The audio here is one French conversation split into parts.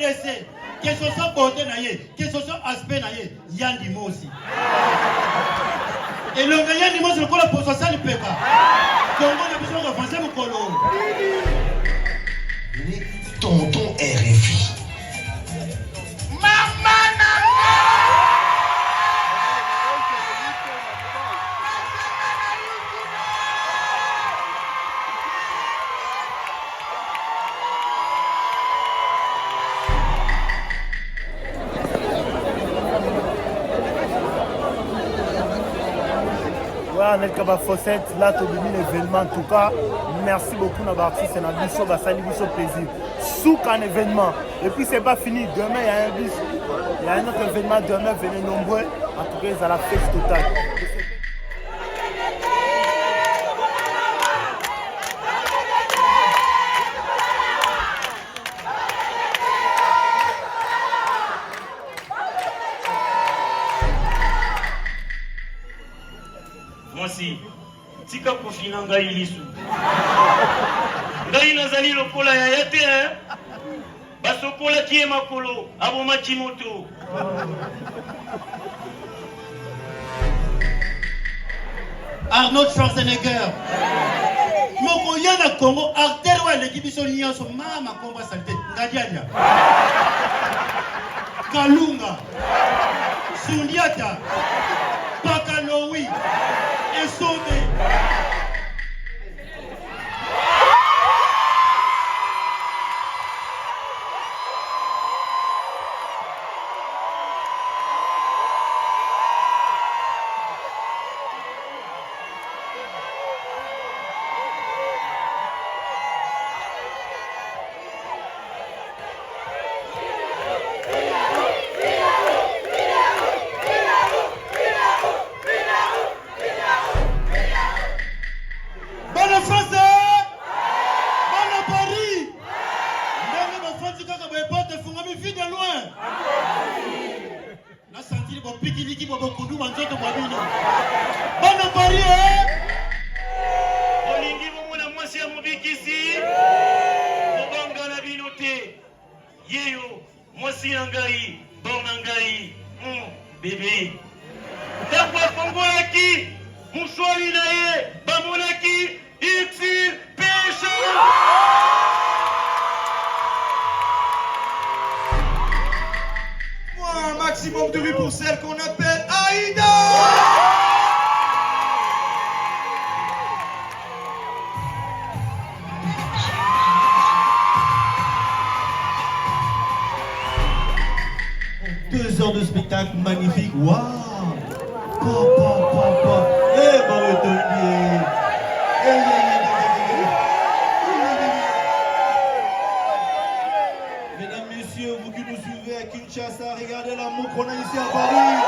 blessé, que ce soit beauté naïe, que ce soit aspect naïe, Yandi Mosi. Et le Yandi Mosi, le col pour ça, le péka. Comment on a besoin de penser au colo? Tonton RFI. Anel Kaba Fossette, là tu domines l'événement en tout cas. Merci beaucoup à l'artiste et à Bisso, Bassali Bisso plaisir. Souk un événement. Et puis c'est pas fini. Demain il y a un bus. Il y a un autre événement. Demain venez nombreux. En tout cas, ils à la fête totale. Mwasi, tika kofina ngai lisu. Ngai nazali lokola ya yate, basokola kie makolo, aboma kimoto. Arnold Schwarzenegger. Moko yana Congo, artère wa l'équipe biso nyonso mama komba salté. Ngadianya. Kalunga. Sundiata. Pakalowi. Esome. Maximum de vues pour celle qu'on appelle Aïda. Deux heures de spectacle magnifique. Waouh. Eh, Baretonier. Mesdames, messieurs, vous qui nous suivez à Kinshasa, regardez l'amour qu'on a ici à Paris.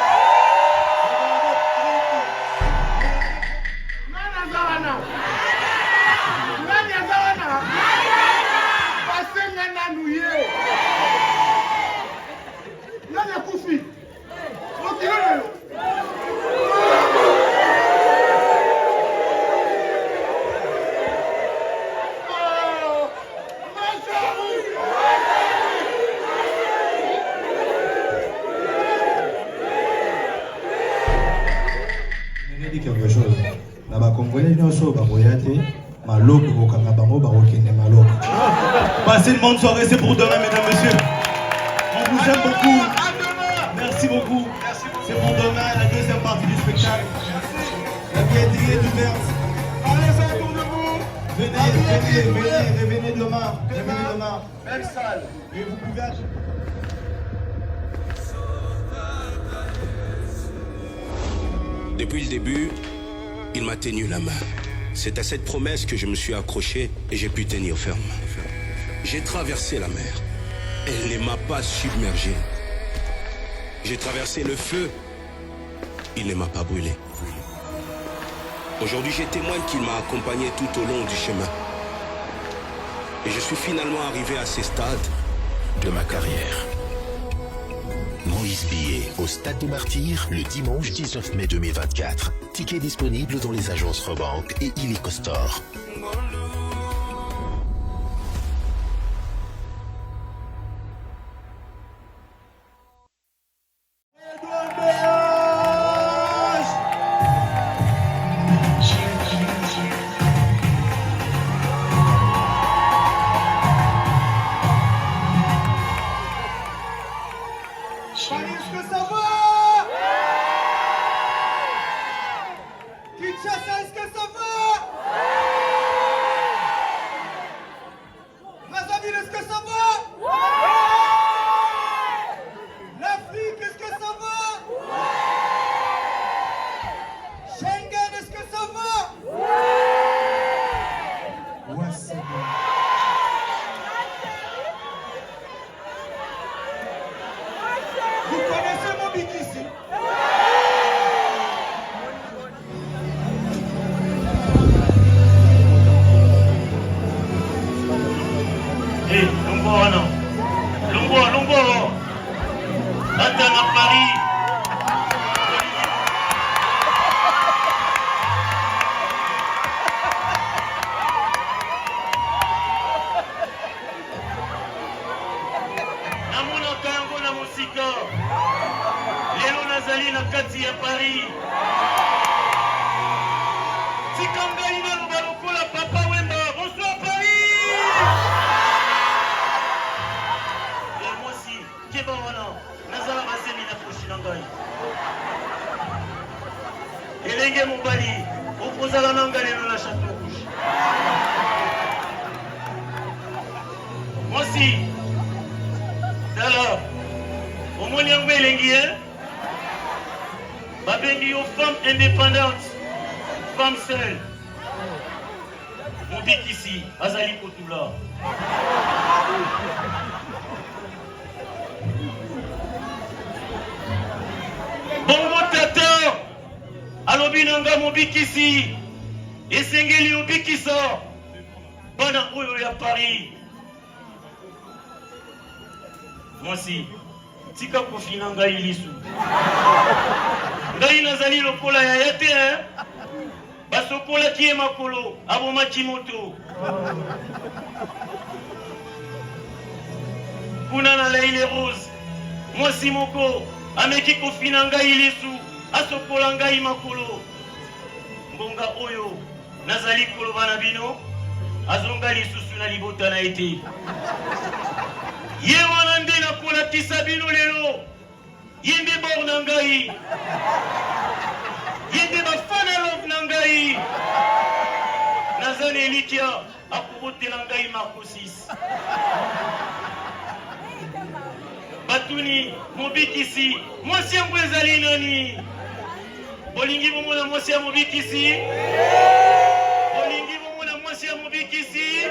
quelque chose. Là-bas, Congolais, nous sommes Malok, passez une bonne soirée, c'est pour demain, mesdames, messieurs. On vous aime beaucoup. Merci beaucoup. C'est pour demain, la deuxième partie du spectacle. La billetterie est ouverte. Allez, c'est autour de vous. Venez demain. Même salle. Et vous pouvez acheter. Depuis le début, il m'a tenu la main. C'est à cette promesse que je me suis accroché et j'ai pu tenir ferme. J'ai traversé la mer. Elle ne m'a pas submergé. J'ai traversé le feu. Il ne m'a pas brûlé. Aujourd'hui, je témoigne qu'il m'a accompagné tout au long du chemin. Et je suis finalement arrivé à ces stades de ma carrière. Moïse Billet au Stade des Martyrs le dimanche 19 mai 2024. Tickets disponibles dans les agences Rebank et Illico Store. Vous connaissez mon Bikissi? Eh, Lumbo, attends à Paris. Namona kango na musika. Lelo nazali na kati ya Paris. Tikangai na lokola Papa Wemba. Bonsoir Paris. Et moi aussi, Keba wana. Nazala basemi na prochain ngai. Elenge mobali. Opozala na ngai lelo na Château Rouge. Moi aussi. Alors, au moins il y a un babengi aux femmes indépendantes, femmes seules. Mon bic ici, Azali Kotula. Bongo tata, alobi nanga mon bic ici, et sengeli au bic ici, pendant où il y a Paris. Moi aussi, tika kofina ngai lisu. Ngai nazali lokola ya yate hein. Basokola ki makolo, aboma kimoto. Kuna na Leile Rose. Moi si moko, ameki kofina ngai lisu, asokola ngai makolo. Mbonga oyo, nazali koloba na bino, azonga lisusu na libota na ete. Ye wana nde nakolakisa bino lelo. Ye nde bor na ngai. Ye nde bafana love na ngai. Nazana elikia akobotela ngai Marko 6. Batuni mobikisi mwasi yango ezali nani? Bolingi bomona mwasi ya mobikisi? Bolingi bomona mwasi ya mobikisi?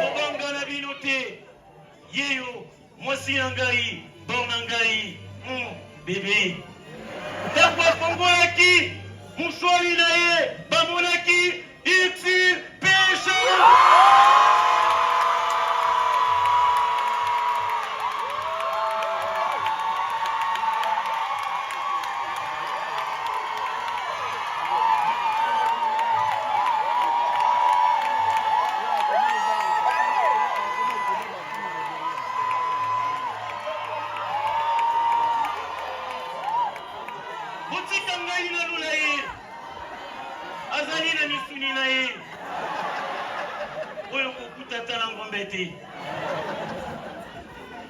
Bobanga na bino te. Yeyo, mwasi na ngai, bon na ngai, bébé. Takwa fongolaki, mouchwali na ye, bamonaki, ixi, péché.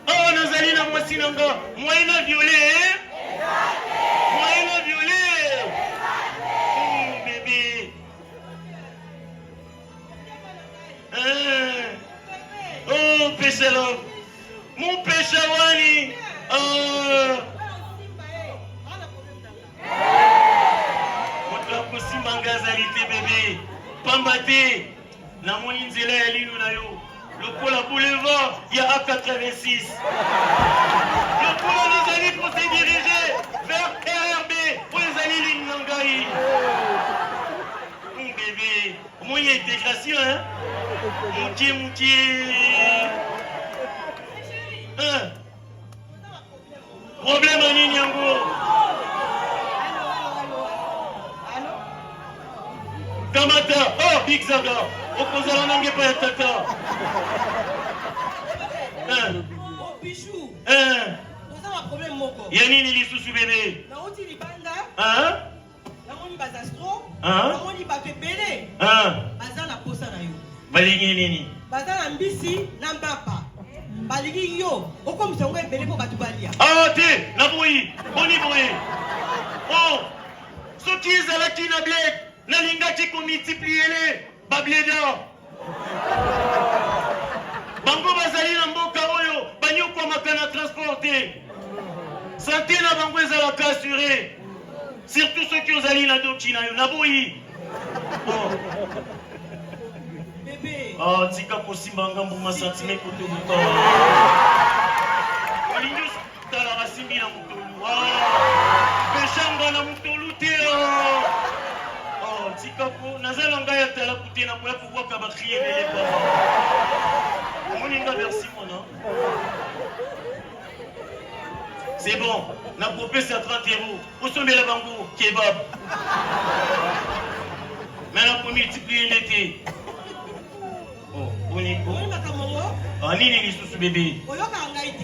Oh, nazali na mwasi nanga, moyena violet, moyena violet, bébé. Oh, péché love, mon péché wani. Moto akosimba ngazali te bébé, pambate, na moni nzela ya lino na yo. Le Kola Boulevard, il y a A86. Le Kola les alliés pour se diriger vers RRB pour les alliés Linangaï. Bébé, au moins il y a intégration, hein? Mouki. Hein? Problème à Ninyango. Kamata, oh, Big Zaga. Opposala nange pa ya tata. Oh Bichou. Oza ma problème moko. Ya nini lisusu bébé? Na oti libanda. Na moni bazastro. Na moni bapepele. Baza na posa na yo. Balingi nini? Baza na mbisi na mbapa. Balingi yo. Okomisa ngo ebele po batu balia. Ah te, na boyi. Boni boyi. Oh. Soki ezalaki na bled, nalingaki ko multiplier les bableda. Bango bazali na mboka oyo banyoko makana transporter. Santé na bango ezalaka assuré. Surtout ceux qui ozali na doki na yo na boyi. Oh. Bébé. Ah, tika kosimba ngambo ma sentiment kote buka. Olinyo tala rasimbi na mutolu. Ah, peshanga na mutolu te. Oh, tika ko nazala ngaya tala kote na pour pouvoir ka ba crier les parents. Moninga merci mona. C'est bon, na propose à 30 euros. Où sont les bango kebab? Maintenant pour multiplier l'été. Oh, Boniko. Ah, nini li susu bébé.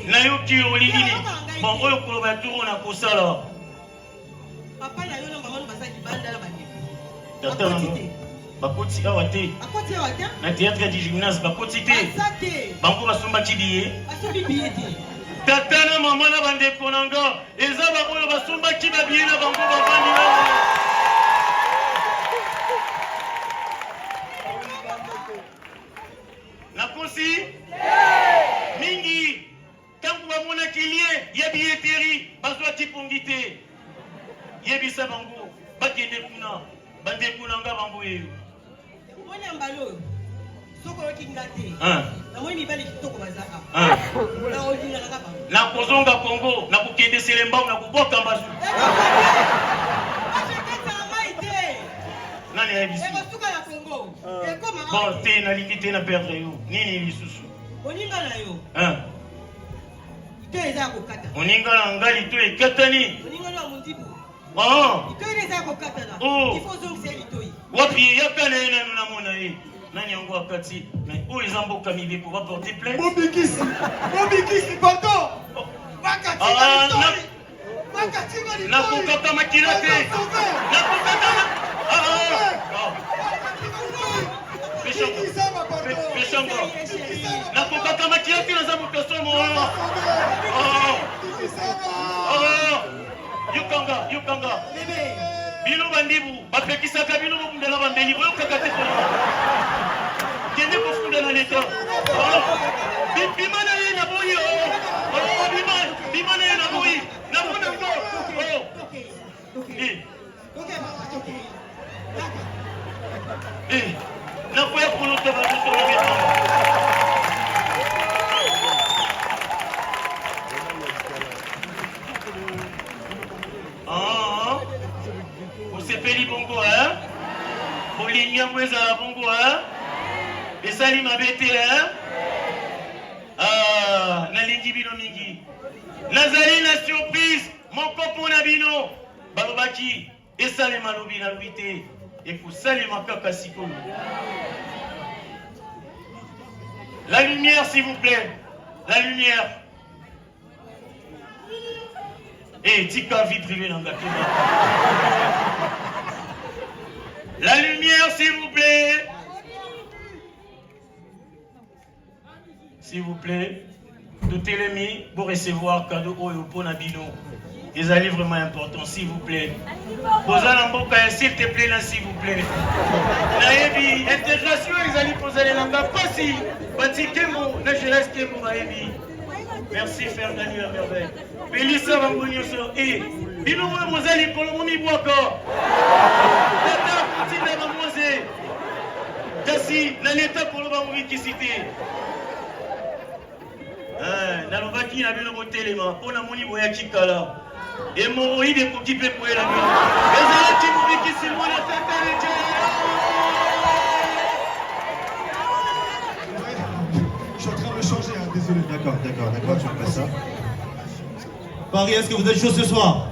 Na yo ki oli nini. Bon, oyo koloba turo na kosala. Papa na yo na maman basaki banda la bande. Tata na mo. Bakoti awa te. Akoti awa te? Na théâtre du gymnase bakoti te. Basate. Bango basomba ki billet. Basombi billet te. Tata na mama na bande konanga. Eza ba oyo basomba ki ba billet na bango bavandi na. Nakosi? Mingi. Tangu bamona kilie ya billetterie bazwa tipongite. Yebisa bango bakende kuna bande kunanga bango yeyo. Mwana mbalo. Soko yoki ngate. Na mwana mibali kitoko bazaka. Na olinga na kaba. Na kozonga Kongo, na kokende Selembao na kuboka mbasu. Nani yebisi? Suka ya Kongo. Bon, te na lingi te na perdre yo. Nini lisusu? Oninga na yo. Ito eza kokata. Oninga na ngali to ekatani. Oninga na mundibu. Ito eza kokata na. Ifo zongse litoi. Wapi yakana ena nuna mona ye. Nani yango akati. Mais où ils ont mboka miliko va porter plainte? Bobikisi, pardon. Bakati litoi. Nakokata makila te. Nakokata Peshanga. Nakokata makila te na zabu peso mo. Yukanga. Bino bandibu, bapekisaka bino bokundela bambeli boyokaka te kona. Kende kofundela leta. Bima na ye na boyi. Bima na ye na boyi. Nakona nakoya kuluta badusolobeta. Osepeli bongo, hein? Bolinya mweza la bongo, hein? Esali mabete, hein? Ah, nalingi bino mingi. Nazali na surprise, mon copain na bino. Balobaki, esali malobi na lobite. Et pour saluer ma kaka sikolo. La lumière, s'il vous plaît. La lumière. Eh, tika vie privée dans la La lumière, s'il vous plaît. S'il vous plaît. Tout est mis pour recevoir cadeau au Ponabino. Ils allaient vraiment important, s'il vous plaît. Posez Mboka, s'il te plaît, là, s'il vous plaît. Naebi, intégration, ils allaient poser les langues. Pas si, bâti Kemo, na jeunesse Kemo, Naebi. Merci, frère Daniel, à merveille. Félissa Bambonioso, et, Bino, vous allez pour le Mouni Boaka. Tata, Tina Bamose. Kassi, na l'état pour le Bamboui qui cité. Nalobaki na bino botelema pona moni boya kikala hémorroïde ekoki pe koyela bino ezalaki mobikisi mwana tata Je suis en train de me changer, hein, désolé. D'accord, je vais faire ça. Paris, est-ce que vous êtes chaud ce soir?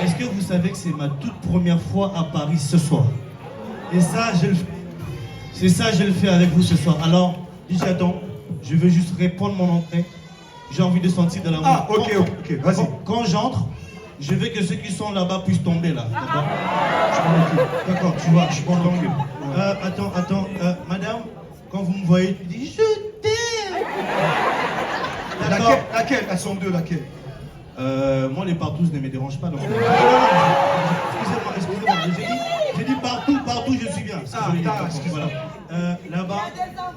Est-ce que vous savez que c'est ma toute première fois à Paris ce soir? Et ça, je le fais. C'est ça, je le fais avec vous ce soir. Alors, DJ attends. Je veux juste répondre mon entrée. J'ai envie de sentir de la musique. Ah, ok, vas-y. Quand j'entre, je veux que ceux qui sont là-bas puissent tomber là. D'accord, tu vois, je suis content. Attends, madame, quand vous me voyez, tu dis je t'aime. D'accord. Laquelle? Elles sont deux, laquelle? Moi, les partous ne me dérangent pas. Donc... Excusez-moi. J'ai dit partout, je suis bien. Voilà. Là-bas,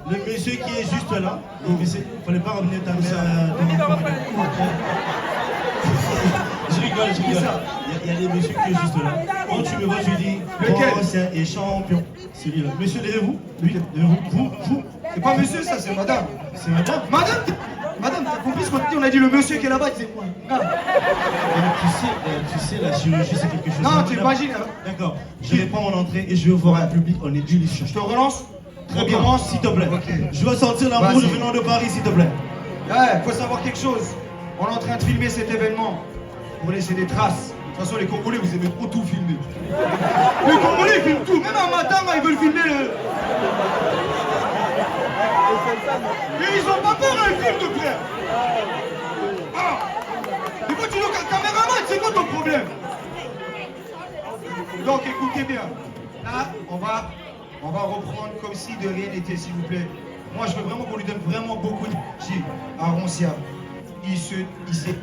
le monsieur qui est juste là, il ne fallait pas ramener ta mère. Je rigole. il y a des messieurs qui sont juste là. Quand tu me vois, tu dis, ancien et champion. Celui-là. Monsieur, levez-vous. Lui, levez-vous. Vous. C'est pas monsieur, ça, c'est madame. C'est madame. Madame, t'as compris ce qu'on dit? On a dit le monsieur qui est là-bas, c'est moi. Tu sais, la chirurgie, c'est quelque chose. Non, tu imagines. Hein? D'accord. Je vais prendre mon entrée et je vais voir un public en ébullition. Je te relance. Très bien, s'il te plaît. Okay. Je veux sentir l'amour venant de Paris, s'il te plaît. Ouais, faut savoir quelque chose. On est en train de filmer cet événement pour laisser des traces. De toute façon, les Congolais, vous aimez trop tout filmer. Les Congolais, ils filment tout. Même un matin, ils veulent filmer le... Mais ils ont pas peur à un film de frère. Ah. Mais quand tu dis au caméraman, c'est quoi ton problème? Donc, écoutez bien. Là, on va reprendre comme si de rien n'était, s'il vous plaît. Moi, je veux vraiment qu'on lui donne vraiment beaucoup de pied à Roncia. Il s'est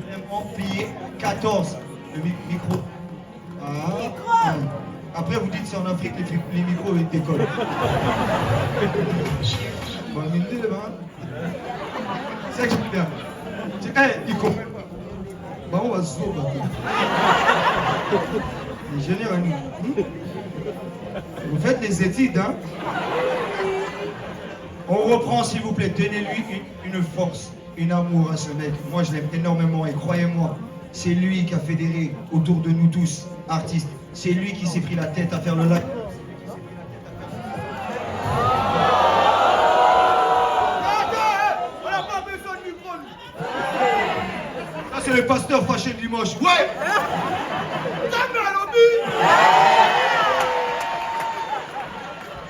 vraiment plié 14. Le micro. Ah. Après, vous dites c'est en Afrique, les micros ils décollent. Bon, c'est que je bien. Il comprend pas. Bah, on va se sauver. Ingénieur à nous. Vous faites des études, hein? On reprend, s'il vous plaît. Donnez-lui une force, un amour à ce mec. Moi, je l'aime énormément et croyez-moi, c'est lui qui a fédéré autour de nous tous, artistes. C'est lui qui s'est pris la tête à faire le live. On n'a pas besoin de micro. Ça, c'est le pasteur fâché du dimanche. Ouais! T'as mal au but!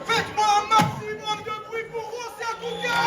Faites-moi un maximum de bruit pour Roncia Touka!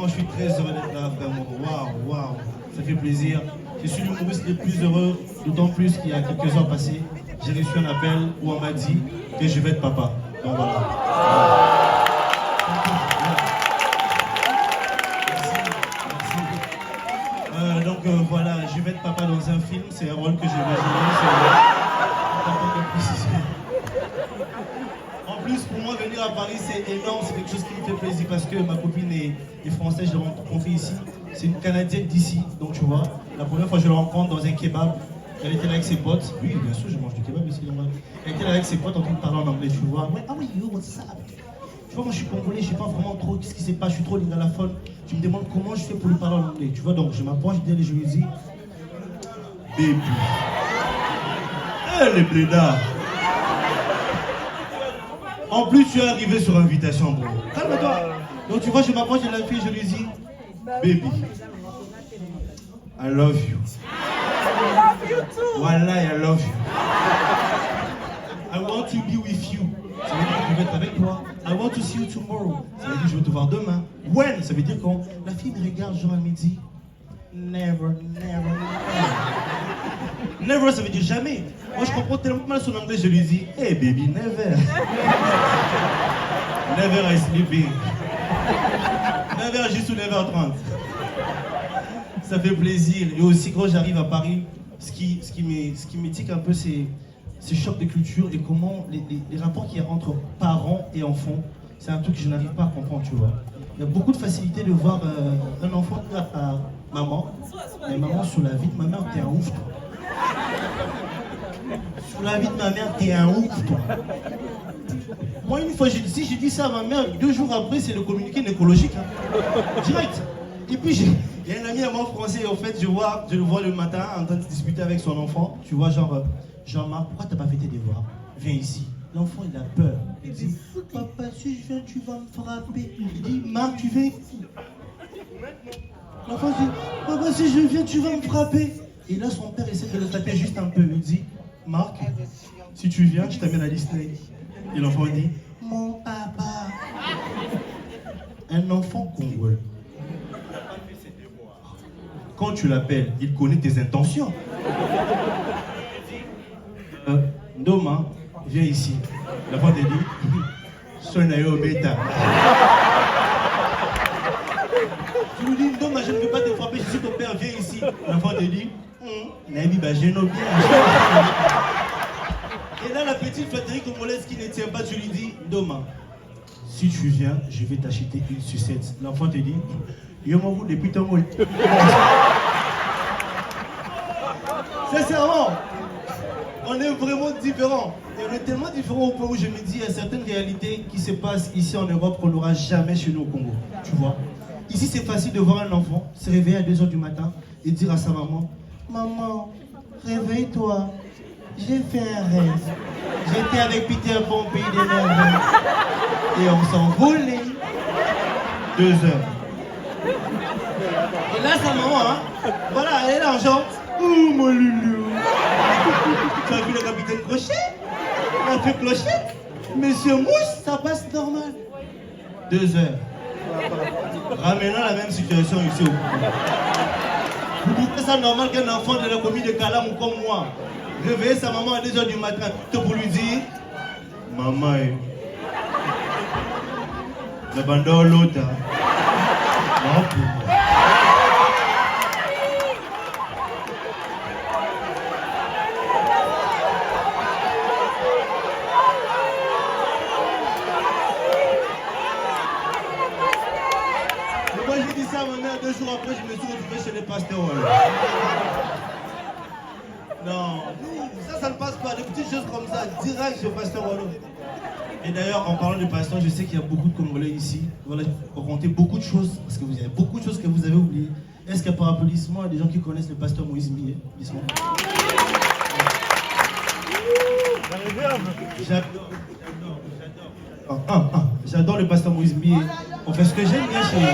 Je suis très heureux d'être là, vraiment. Waouh, ça fait plaisir. Je suis l'humoriste le plus heureux, d'autant plus qu'il y a quelques heures passées, j'ai reçu un appel où on m'a dit que je vais être papa. Donc voilà. Merci. Voilà, je vais être papa dans un film, c'est un rôle que je vais jouer. En plus, pour moi, venir à Paris, c'est énorme, c'est quelque chose qui me fait plaisir parce que ma copine est française, je l'ai rencontrée ici. C'est une Canadienne d'ici, donc tu vois. La première fois, je la rencontre dans un kebab. Elle était là avec ses potes. Oui, bien sûr, je mange du kebab ici. Elle était là avec ses potes en train de parler en anglais, tu vois. Ouais, ah oui, yo, what's up? Tu vois, moi, je suis congolais, je sais pas vraiment trop ce qui se passe, je suis trop lingalaphone. Tu me demandes comment je fais pour lui parler en anglais, tu vois. Donc, je m'approche d'elle et je lui dis, baby. Les blédards. En plus, tu es arrivé sur invitation, bro. Calme-toi. Donc, tu vois, je m'approche de la fille, je lui dis, baby, I love you. I love you too. Wallah, I love you. I want to be with you. Ça veut dire que je vais être avec toi. I want to see you tomorrow. Ça veut dire que je vais te voir demain. When? Ça veut dire quand la fille me regarde, genre elle me dit, never. Never, ça veut dire jamais. Moi, je comprends tellement mal son anglais, je lui dis, hey baby, never. Never I sleeping. Never jusqu'à 9h30. Ça fait plaisir. Et aussi, quand j'arrive à Paris, ce qui me tique un peu, c'est ce choc de culture et comment les rapports qu'il y a entre parents et enfants, c'est un truc que je n'arrive pas à comprendre, tu vois. Il y a beaucoup de facilité de voir un enfant dire à maman, mais maman, sous la vie de ma mère, t'es un ouf, toi. Sous la vie de ma mère, t'es un ouf, toi. Moi, une fois, si j'ai dit ça à ma mère, 2 jours après, c'est le communiqué écologique. Hein. Direct. Et puis, il y a un ami à moi français, en fait, je le vois le matin en train de discuter avec son enfant. Tu vois, genre, Jean-Marc, pourquoi t'as pas fait tes devoirs? Viens ici. L'enfant, il a peur. Il dit, papa, si je viens, tu vas me frapper. Il dit, Marc, tu viens ici. L'enfant dit, papa, si je viens, tu vas me frapper. Et là, son père essaie de le taper juste un peu. Il dit, Marc, si tu viens, je t'amène à Disney. Et l'enfant dit, mon papa. Un enfant congolais tu l'appelles, il connaît tes intentions. Ndoma, viens ici. L'enfant te dit, Sonayo Beta. Tu lui dis, Ndoma, je ne veux pas te frapper, je suis ton père, viens ici. L'enfant te dit, Nabi, je n'ai bien. Et là, la petite flatterie congolaise qui ne tient pas, tu lui dis, Ndoma, si tu viens, je vais t'acheter une sucette. L'enfant te dit, yo m'avoue depuis ton mot. Sincèrement, on est vraiment différents. Et on est tellement différents au point où je me dis, il y a certaines réalités qui se passent ici en Europe qu'on n'aura jamais chez nous au Congo. Tu vois? Ici, c'est facile de voir un enfant se réveiller à 2 h du matin et dire à sa maman, maman, réveille-toi. J'ai fait un rêve. J'étais avec Peter Pan au pays des merveilles. Et on s'envolait 2 heures. Et là, sa maman, hein, voilà, elle est là en genre. Oh mon loulou. Tu as vu le capitaine Crochet? On a fait clochette. Monsieur Mouche, ça passe normal. 2 heures. Ramenons la même situation ici au Congo. Vous trouvez ça normal qu'un enfant de la commune de Kalam ou comme moi réveiller sa maman à 2 h du matin pour lui dire maman, le bandol l'autre. Moi j'ai dit ça à ma mère 2 jours après, je me suis retrouvé chez les pasteurs. Non, ça ne passe pas. Des petites choses comme ça, direct sur Pasteur Wallo. Et d'ailleurs, en parlant de pasteur, je sais qu'il y a beaucoup de Congolais ici. Voilà, pour compter beaucoup de choses, parce que vous avez beaucoup de choses que vous avez oubliées. Est-ce qu'il y a par applaudissement des gens qui connaissent le pasteur Moïse Mbié? J'adore le pasteur Moïse Mbié. On fait ce que j'aime bien chez lui.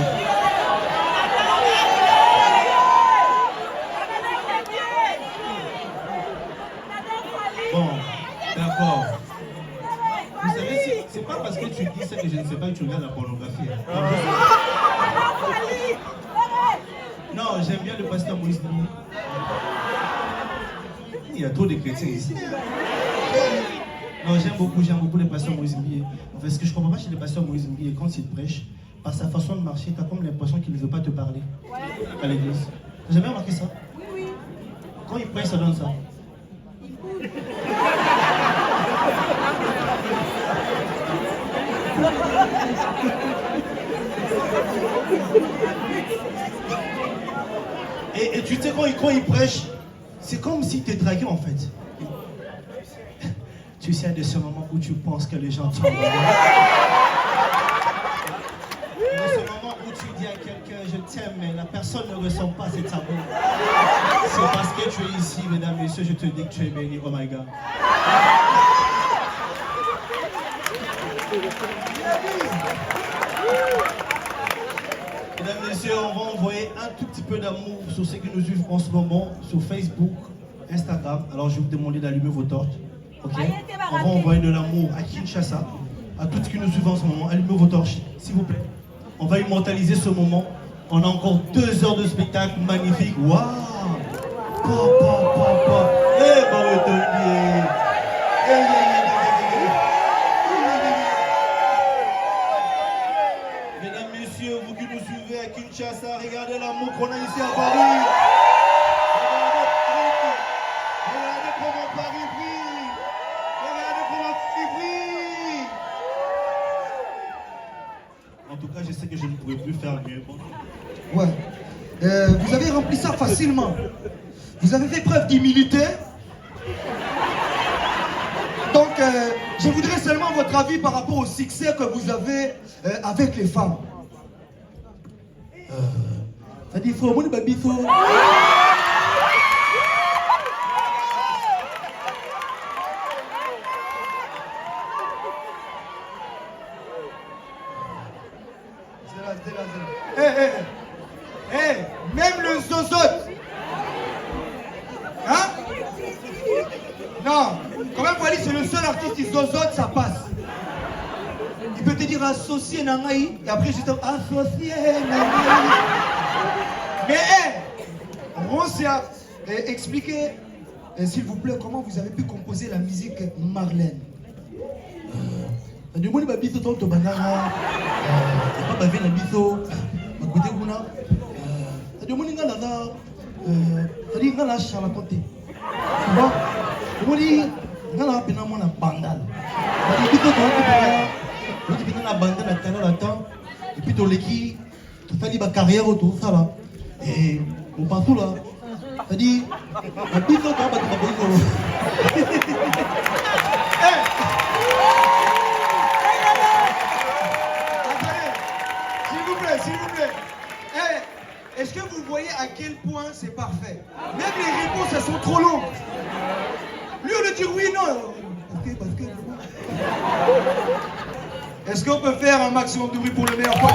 Bon, d'accord. Vous savez, c'est pas parce que tu dis ça que je ne sais pas que tu regardes la pornographie. Non, j'aime bien le pasteur Moïse Mbié. Il y a trop de chrétiens ici. Non, j'aime beaucoup le pasteur Moïse Mbié. Parce que je ne comprends pas chez le pasteur Moïse Mbié, quand il prêche, par sa façon de marcher, tu as comme l'impression qu'il ne veut pas te parler à l'église. Tu n'as jamais remarqué ça? Oui. Quand il prêche, ça donne ça. Et tu sais, quand il prêche, c'est comme s'il te draguait en fait. Tu sais, de ce moment où tu penses que les gens t'envoient. De ce moment où tu dis à quelqu'un, je t'aime, mais la personne ne ressent pas cet amour. C'est parce que tu es ici, mesdames, messieurs, je te dis que tu es béni. Oh my God. Mesdames, messieurs, on va envoyer un tout petit peu d'amour sur ceux qui nous suivent en ce moment sur Facebook, Instagram. Alors, je vais vous demander d'allumer vos torches. Ok? On va envoyer de l'amour à Kinshasa, à tous ceux qui nous suivent en ce moment. Allumez vos torches, s'il vous plaît. On va immortaliser ce moment. On a encore 2 heures de spectacle magnifique. Waouh! Mesdames, messieurs, vous qui nous suivez à Kinshasa, regardez l'amour qu'on a ici à Paris. Regardez comment Paris brille. Regardez comment Paris brille. En tout cas, je sais que je ne pourrais plus faire mieux. Ouais. Vous avez rempli ça facilement. Vous avez fait preuve d'humilité. Donc, je voudrais seulement votre avis par rapport au succès que vous avez avec les femmes. Ça dit, faut mon baby, faut. Même le zozote. Hein? Non, quand même, Wally, c'est le seul artiste qui zozote, ça passe. Il peut te dire associé Nangaï, et après juste associé Nangaï. Mais Rosia, expliquez, s'il vous plaît, comment vous avez pu composer la musique Marlène. Du monde babiso tonto banana pas bavé na biso makote kuna du monde ngala na tadi ngala chala côté tu vois du monde ngala pena mona bandal tadi biso tonto para tu pena na bandal na tana la temps et puis toleki tu fais ba carrière tout ça là et on partout là tadi babiso tonto ba babiso S'il vous plaît. Est-ce que vous voyez à quel point c'est parfait? Même les réponses, elles sont trop longues. Lui, on le dit oui, non. Parce que... Est-ce qu'on peut faire un maximum de bruit pour le meilleur pote?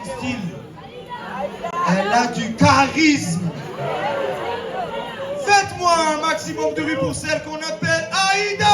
Style. Elle a du charisme. Faites-moi un maximum de bruit pour celle qu'on appelle Aïda!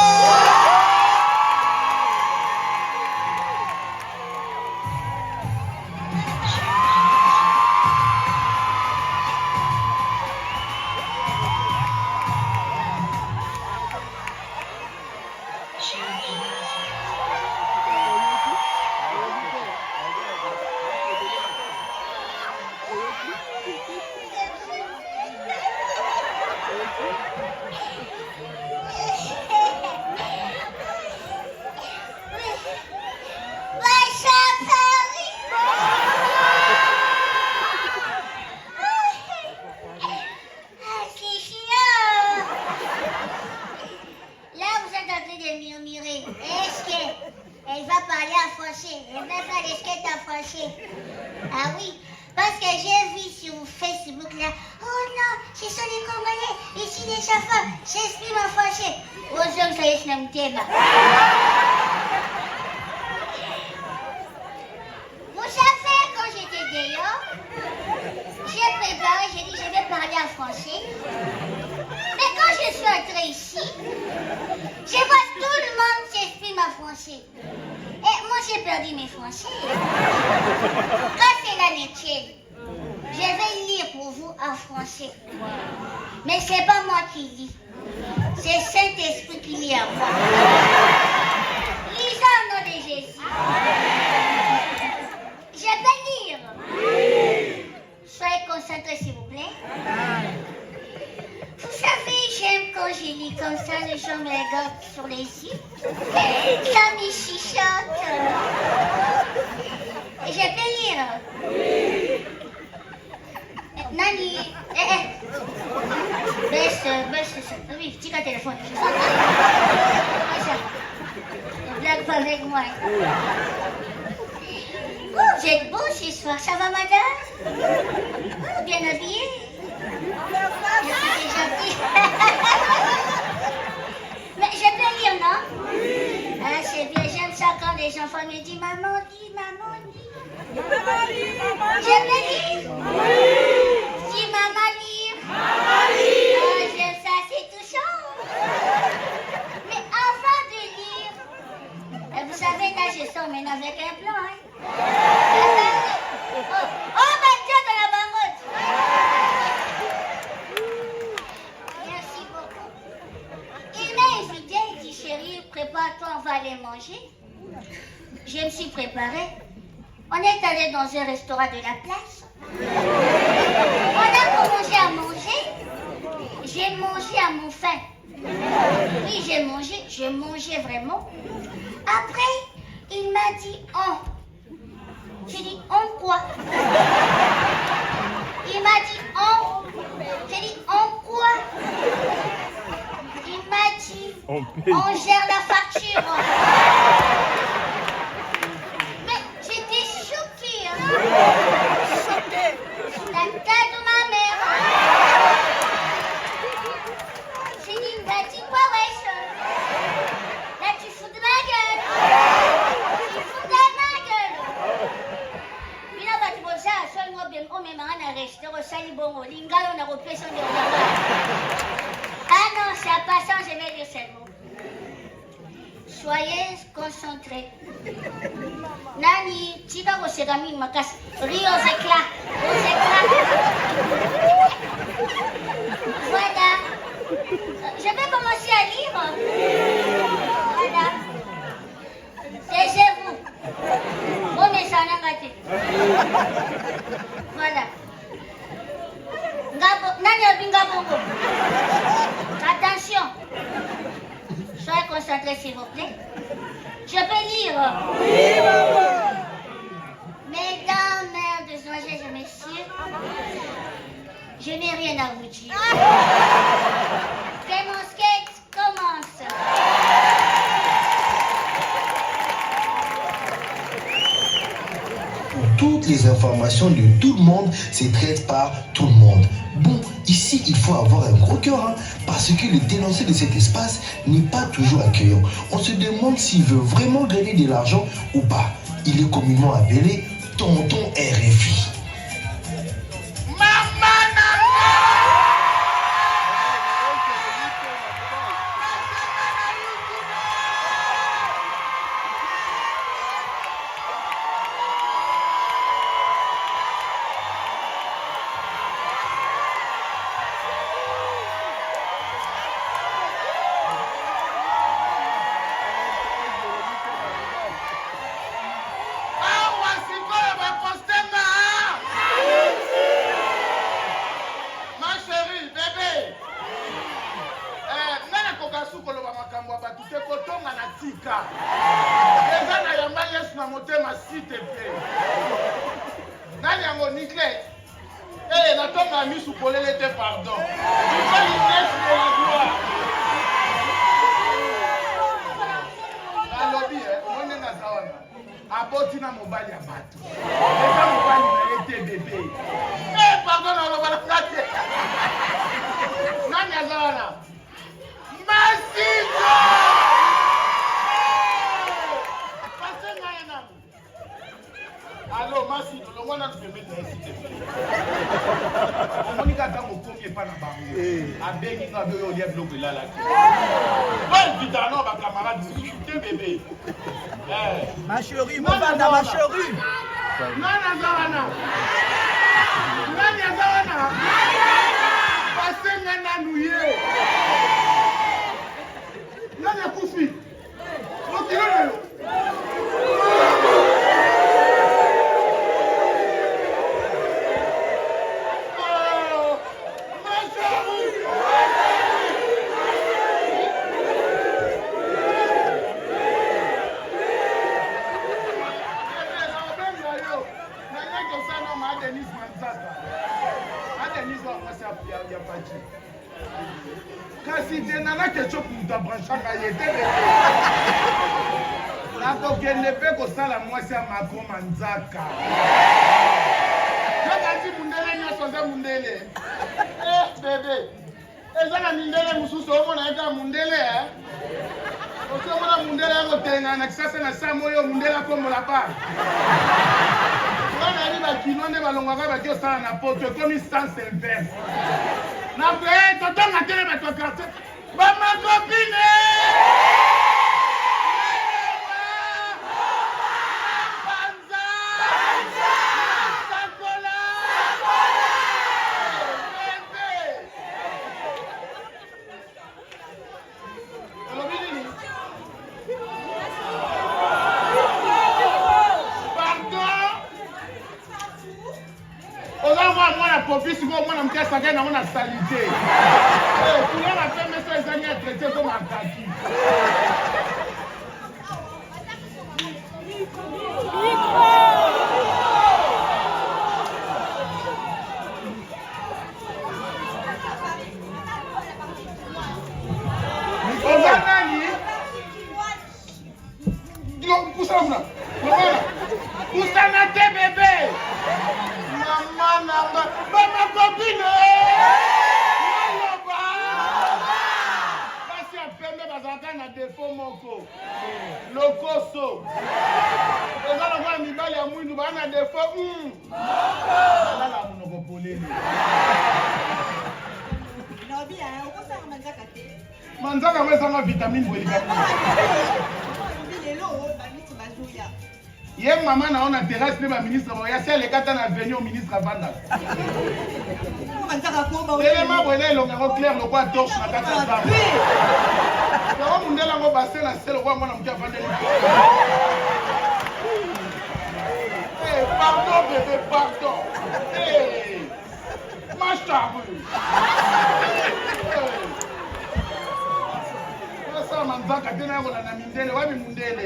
Ah oui, parce que j'ai vu sur Facebook là, oh non, ce sont les Congolais, ici les chauffeurs, j'exprime en français. Aux hommes, ça y est, je n'aime pas. Vous savez, quand j'étais dehors, j'ai préparé, j'ai dit, je vais parler en français. Mais quand je suis entrée ici, je vois tout le monde s'exprime en français. Et moi, j'ai perdu mes français. Quand c'est l'année tienne, je vais lire pour vous en français. Mais c'est pas moi qui lis. C'est Saint-Esprit qui lit en moi. Lisons au nom de Jésus. Je peux lire. Soyez concentrés, s'il vous plaît. Vous savez, j'aime quand je lis comme ça, les gens me regardent sur les yeux. Ça me chuchote. Je peux lire. Nani, baisse, oui, petit téléphone. Ne blague pas avec moi. Oh, vous êtes beau ce soir, ça va madame? Oh, bien habillé. C'est gentil. Mais je peux lire, non? Ah, c'est bien, j'aime ça quand les enfants me disent maman dit, maman dit. Maman dit, maman dit. Je peux lire? Si maman lire. Maman lire. Ah, j'aime ça, c'est touchant. Mais avant de lire, vous savez, là je sors maintenant avec un plan, hein? Oh, ben Dieu de la bangotte. Merci beaucoup. Il m'a invité, il dit chérie, prépare-toi, on va aller manger. Je me suis préparée. On est allé dans un restaurant de la place. On a commencé à manger. J'ai mangé à mon faim. Oui, j'ai mangé vraiment. Après, il m'a dit on. J'ai dit on quoi? Il m'a dit on. J'ai dit on quoi? Il m'a dit on gère la facture. Mais j'étais choquée. Hein? Choquée. La tête de ma mère. J'ai dit, bah dis quoi wesh? Là tu fous de ma gueule. Tu fous de ma gueule. Mais là, bah tu vois ça, seul moi bien, on me m'a arrêté, on s'allie bon, l'ingalo on a repris son de. Ah non, c'est à passant, je vais dire ce mot. Soyez concentrés. Nani, tika kosekami makasi. Ris aux éclats. Aux éclats. Voilà. Je vais commencer à lire. Voilà. Taisez-vous. Bon, mais ça n'a pas été. Voilà. Nani abinga bongo. Attention. Soyez concentrés, s'il vous plaît. Je peux lire. Oui, maman. Mesdames, mères, demoiselles et messieurs, je n'ai rien à vous dire. Que mon skate commence. Pour toutes les informations de tout le monde, c'est traité par tout le monde. Bon, ici, il faut avoir un gros cœur, hein, parce que le dénoncé de cet espace n'est pas toujours accueillant. On se demande s'il veut vraiment gagner de l'argent ou pas. Il est communément appelé Tonton RFI. Ma chérie, mon banda, ma chérie. Nana Zawana. Nana Zawana. Passez Nana Nouye. Nana Koufi. Retirez-le. Kasi tena na ketchup muta branchanga yete na kokende pe kosala mwasi ya Macron manzaka nakati mundele nyonso nze mundele bebe eza na mindele mosusu omona eka mundele osomona mundele yakotenga na kisasa na samo oyo mundele akombola pa wana yali bakino nde balongwaka baki osala na poto ekomi sens inverse na pe totonga tele bato ya quartier bamakopine Office go mwana mkia saka na mwana salite. Kuna na peme so ezani a traité comme un kaki. Ozanani? Dio poussa là. Poussa na te bébé. Maman, ma copine! Parce que pembe bazaka na défaut moko. Lokoso. Eza na kwa mibali ya mwindu ba na défaut. Eza na munoko polele. Nabi ya ukosa manzaka te. Manzaka weza na vitamine bolika. Hier, maman a on a terrasse de ma ministre. Il y a celle qui a venu au ministre avant. L'élément brûlé, le clair, le roi torche, la carte de femme. Le roi mondial a passé la selle, le roi mon ami a vendu. Pardon, bébé, pardon. Mange ta rue. Ça m'a dit que tu n'as pas mindele, ouais, mindele.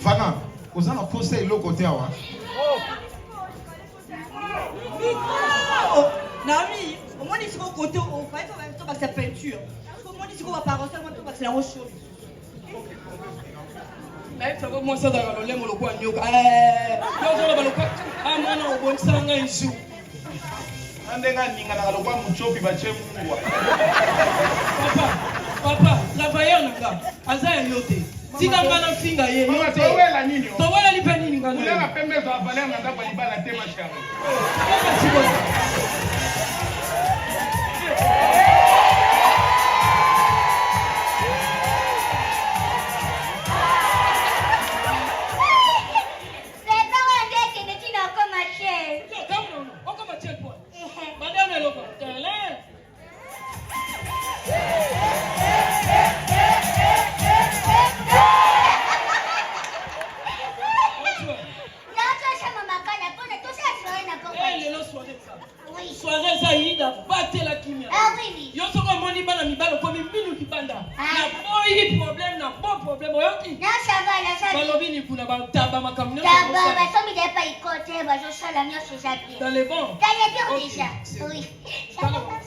Fana, vous en avez posé l'autre côté. Nami, au moins ici au côté, on va être en même temps avec sa peinture. Au moins ici on va pas recevoir, on va se la rechauffer. Mais ça va moi ça dans le lemo le coin nyoka. Non, le coin. Ah non, on s'en a ici. Andenga ninga na lo kwa muchopi ba chemungwa. Papa, travailleur nanga. Aza yote. Tika ngana finga ye. Mama towela nini? Towela lipe nini ngana? Ula pembe za valer nanga ba libala tema shari. Soirée Zaïda, battez la kimia. Ah oui. Yo soko moni bana mibalo komi mbinu kibanda. Na boy problème na bon problème oyoki. Na ça va la ça. Balobi ni kuna ba taba makamyo. Taba ba somi de pas y côté ba jo sala mio sur zapi. Dans les bons. Dans les bons déjà. Oui. Ça va papa.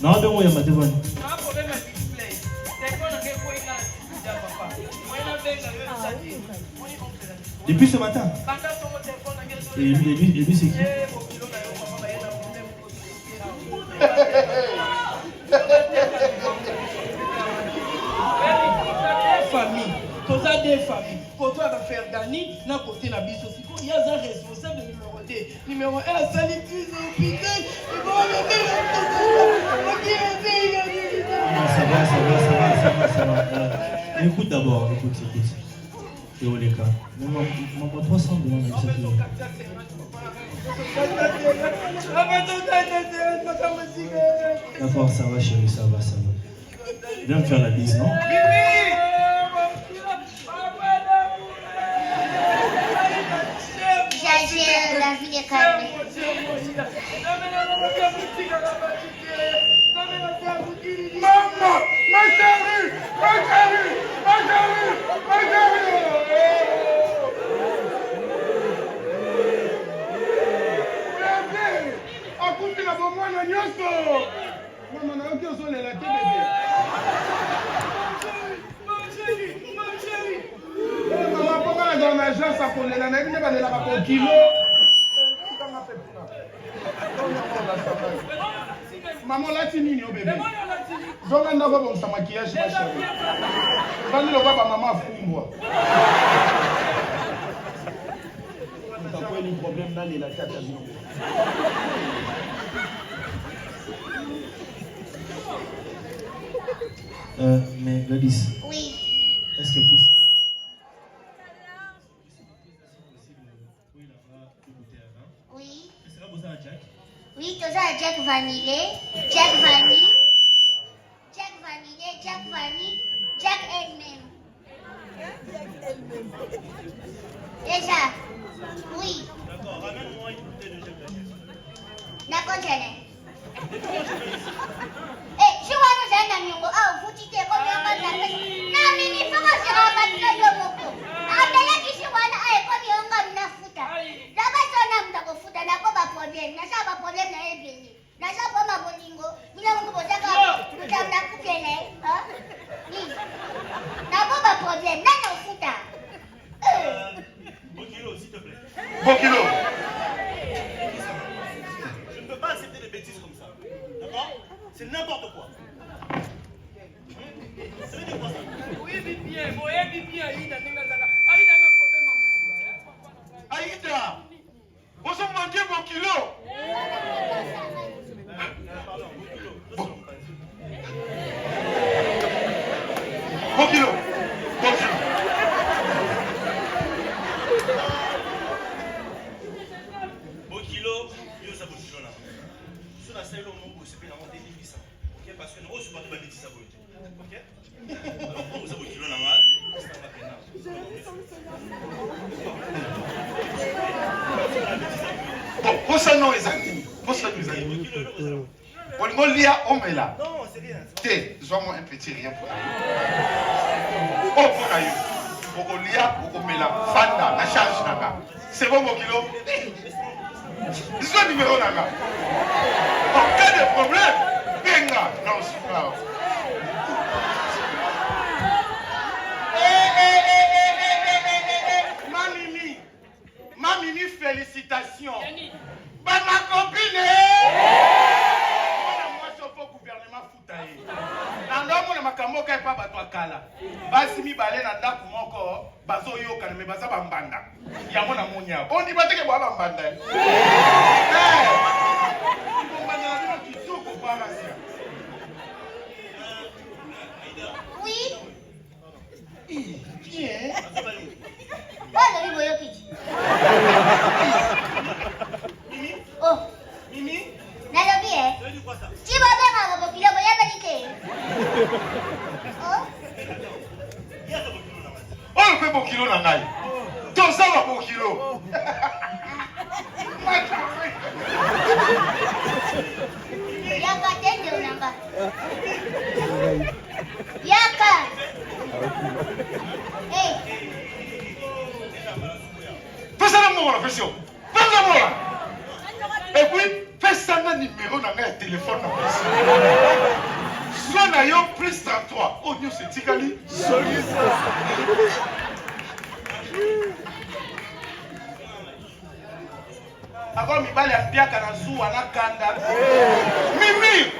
Non, de moi, il y a ma demande. Depuis ce matin. Et lui c'est qui? Famille. Tous à des familles. Quand tu vas faire gagner, n'a côté la biso. Il y a un responsable de numéro 2. Numéro 1, salut plus au putain. Ça va. Écoute d'abord, écoute. C'est où les cas? Mon 300 demande à cette D'accord, ça va chérie, ça va. Viens me faire la bise, non? J'agère, la vie est calme. Maman, ma chérie. Akuti na bomwana nyonso. Mama na yoki ozolela te bebe. agence à kolela na ebine balelaka ko kilo maman olati nini o bebe zonga ndako bongisa maquillage ma chérie vandi loba bamama afumbwa takweli problème nalela tata bino Mais Gladys, Oui. est-ce que possible? Oui. Oui, tout ça, Jack Vanille, Jack Vanille, Jack Vanille, Jack Vanille, Jack elle-même. Déjà, oui. D'accord, ramène-moi une bouteille de Jack Daniel. D'accord, Jenny. Eh, je vois nous un ami, oh, vous dites que comme on va faire. Non, mais il faut que je remette le mot. Après, qui se voit là, comme on va me foutre. Là-bas, on a me foutre, n'a pas de problème. N'a pas de problème, n'a pas de n'a pas de bolingo. Vous n'avez pas de vous avez la coupe, hein? Oui. N'a pas de problème, n'a pas de foutre. Bokilo, s'il te plaît. Bokilo. Je ne peux pas accepter des bêtises comme ça. D'accord? C'est n'importe quoi. Ça veut dire quoi ça? Oui, bien, bien, Aïda, Aïda, on s'en manquait Bokilo. Bokilo. Bokilo. Bokilo, yo ça Bokilo là. Sur la salle au monde, c'est bien avant des ça. OK, parce que nous supportons pas bêtises ça OK? Alors pour ça Bokilo là, ça va bien. Bon, pour ça non les amis. Pour ça nous amis. On lia omela. Non, c'est rien. T'es, moi un petit rien pour aller. Oh pour aller. Pour lia, pour omela. Fanda, la charge nanga. C'est bon Bokilo. Ils sont numéro nanga. En cas de problème, venga. Non, c'est pas. Mamimi, félicitations. Bah, ma copine, moi, je faut gouvernement foutaye. Nando mo na makambo kai pa bato akala. Basi mi bale na ndaku moko bazo yoka na me basa bambanda. Ya mona monya. Bondi bateke bo bambanda. Bambanda na bino kitoko bana sia. Oui. Bien. Oh, le ribo yoki. Mimi? Oh. Mimi? Nalobi Ça veut dire quoi ça? Tu vas bien à Bokilo, boya balite. Oh. Oh, le fait Bokilo nangai. Tout ça va Bokilo. Yaka tende unanga. Yaka. Hey. Fais ça dans la pression. Fais ça moi. Et puis, fais ça dans le numéro dans le téléphone. Soit d'ailleurs plus 33. Oh, nous c'est Tikali. Ako mibali ampiaka na zuwa na kanda. Mimi,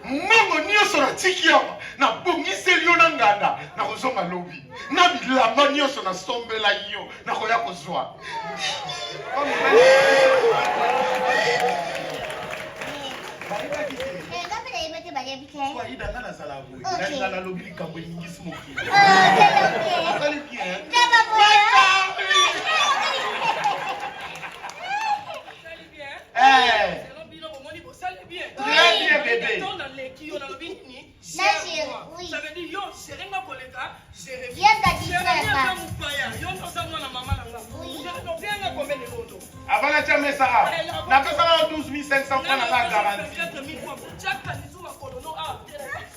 mongo nyonso na tiki awa na bongiseli yo na nganda na kozonga lobi na bilamba nyonso na sombela yo na koya kozwa. Très bien, bébé. Ça veut dire yo, serenga koleka, serenga. Viens d'additionner ça. Yo, ça moi na maman na. Oui. Viens combien de photos? Avant la tienne, ça a. La personne a 12 500 francs dans la garantie.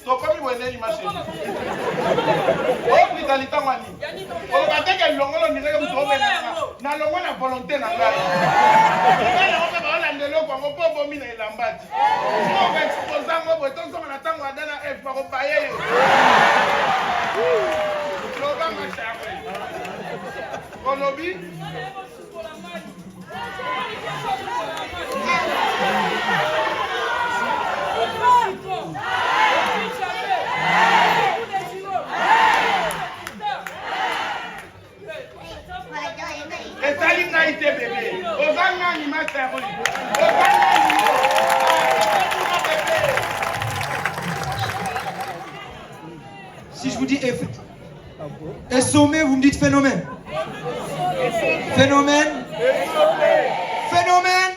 So comme vous venez l'image. Oh, vitalité mani. On va dire que l'ongolo ni comme trop bien. Na longo na volonté na ngai. Na on va la ndelo kwa ngo po bomi na elambati. On va exposer ngo boto so na tango adana F ba ko baye yo. Loba ma chakwe. Olobi. ezali ngai te bebe oza ngani masero Si je vous dis sommet, vous me dites phénomène. Phénomène. Phénomène.